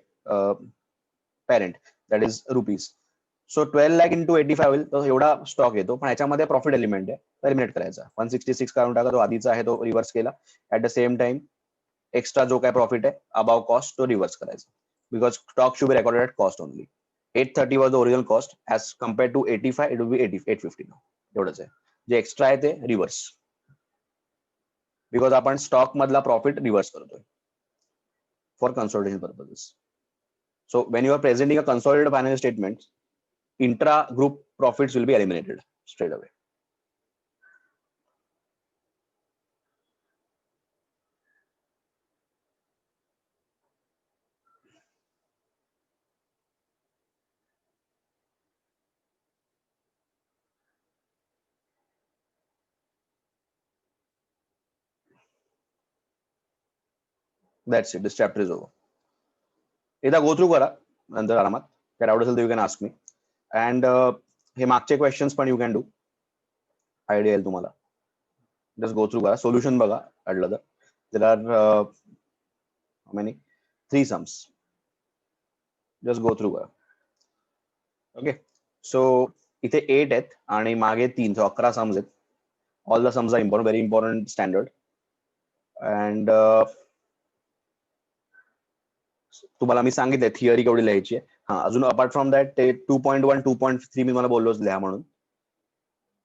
parent, that is rupees. So 12 lakh into 85 होईल, तो एवढा स्टॉक येतो, पण ह्याच्यामध्ये प्रॉफिट एलिमेंट आहे, एलिमिनेट करायचा. 166 काढून टाका, तो आधीचा आहे तो रिव्हर्स केला. At the same time extra जो काय प्रॉफिट आहे अबाव कॉस्ट तो रिव्हर्स करायचा, because stock should be recorded at cost only. 830 was the original cost, as compare to 85 it will be 850 now. एवढंच आहे. जे एक्स्ट्रा आहे ते रिव्हर्स, बिकॉज आपण स्टॉक मधला प्रॉफिट रिव्हर्स करतोय for consolidation purposes. So when you are presenting a consolidated financial statement, intra group profits will be eliminated straight away. That's it. This chapter is over. एकदा गो थ्रू करा नंतर आरामात. काय डाऊट असेल तर you can ask me. And हे मागचे क्वेश्चन्स पण यू कॅन डू, आयडिया येईल तुम्हाला. Just go through बघा solution बघा अडलं तर. There are how many? 3 sums. Just go through बघा. Okay. So इथे 8 आहेत आणि मागे 3, so 11 sums आहेत. All the sums are important, very important standard. And तुम्हाला मी सांगितलंय थिअरी केवढी लिहायची आहे. हा अजून अपार्ट फ्रॉम दॅट ते 2.1 2.3 मी मला बोललोच लिहा म्हणून.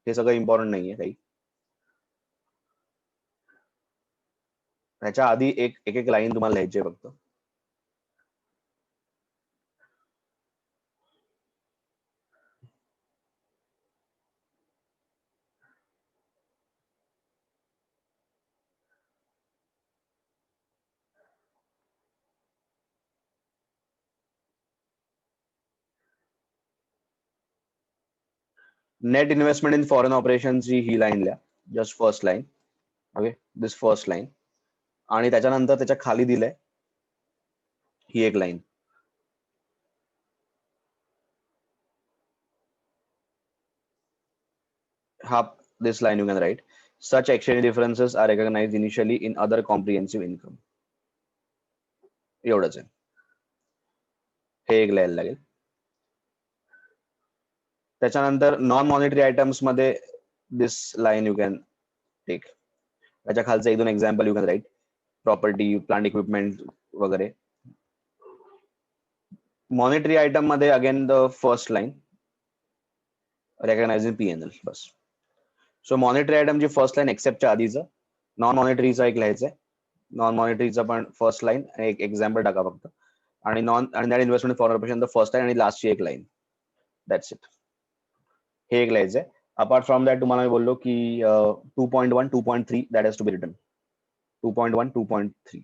हे सगळं इम्पॉर्टंट नाहीये काही. त्याच्या आधी एक एक लाईन तुम्हाला लिहायची आहे फक्त. Net investment in foreign operation ही लाईन लिहा. Just first line. Okay, this first line. आणि त्याच्यानंतर त्याच्या खाली दिलंय ही एक लाईन. हा this line you can write. Such exchange differences are recognized initially in other comprehensive income. एवढंच आहे. हे एक लिहायला लागेल. त्याच्यानंतर नॉन मॉनिटरी आयटम्स मध्ये this line you can take. त्याच्या खालचं 1-2 example you can write. Property, plant equipment वगैरे. मॉनिटरी आयटम मध्ये again the first line recognizing PNL बस. सो मॉनिटरी आयटमची फर्स्ट लाईन एक्सेप्टच्या आधीचं. नॉन मॉनिटरीचा एक लिहायचंय. नॉन मॉनिटरीचा पण फर्स्ट लाईन एक एक्झाम्पल टाका फक्त. आणि that investment for operation the first line आणि लास्टची एक लाईन. That's it. हे एक लिहायचंय. अपार्ट फ्रॉम दॅट तुम्हाला मी बोललो की 2.1 2.3 that has to be written. 2.1 2.3.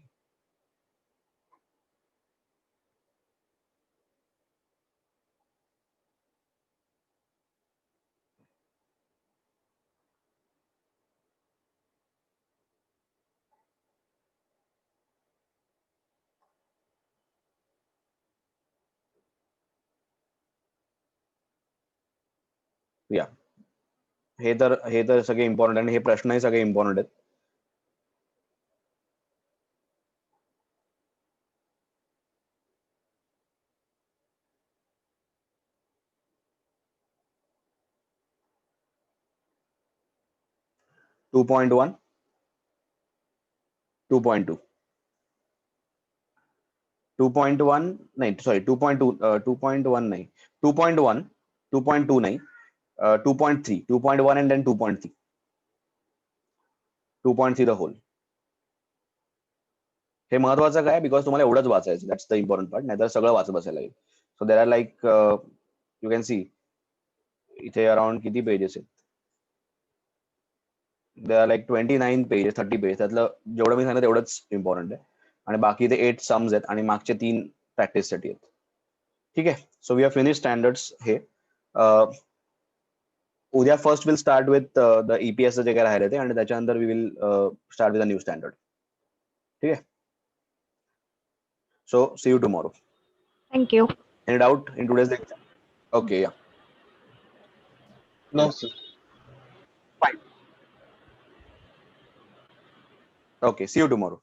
या हे तर सगळे इम्पॉर्टंट आणि हे प्रश्नही सगळे इम्पॉर्टंट आहेत. टू पॉइंट वन 2.2 2.1 नाही सॉरी 2.2 2.1 नाही 2.1 2.2 नाही 2.3 2.1 and then 2.3 2.3 द होल. हे महत्वाचं काय बिकॉज तुम्हाला एवढंच वाचायचं. That's the important part. नाहीतर सगळं वाचत बसायला लागेल. So there are like you can see इथे अराउंड किती पेजेस आहेत. There are like 29 pages 30 pages. त्यातलं जेवढं मी सांगितलं तेवढंच इम्पॉर्टंट आहे. आणि बाकी ते 8 सम्स आहेत आणि मागचे 3 प्रॅक्टिस साठी आहेत. ठीक आहे. So we are finish standards हे. उद्या first will start with the EPS जे काय राहिले ते आणि त्याच्यानंतर we will start with a new standard. ठीक आहे. So see you tomorrow. Thank you. Any doubt in today's lecture? Okay, yeah. No, sir. Fine. Okay, see you tomorrow.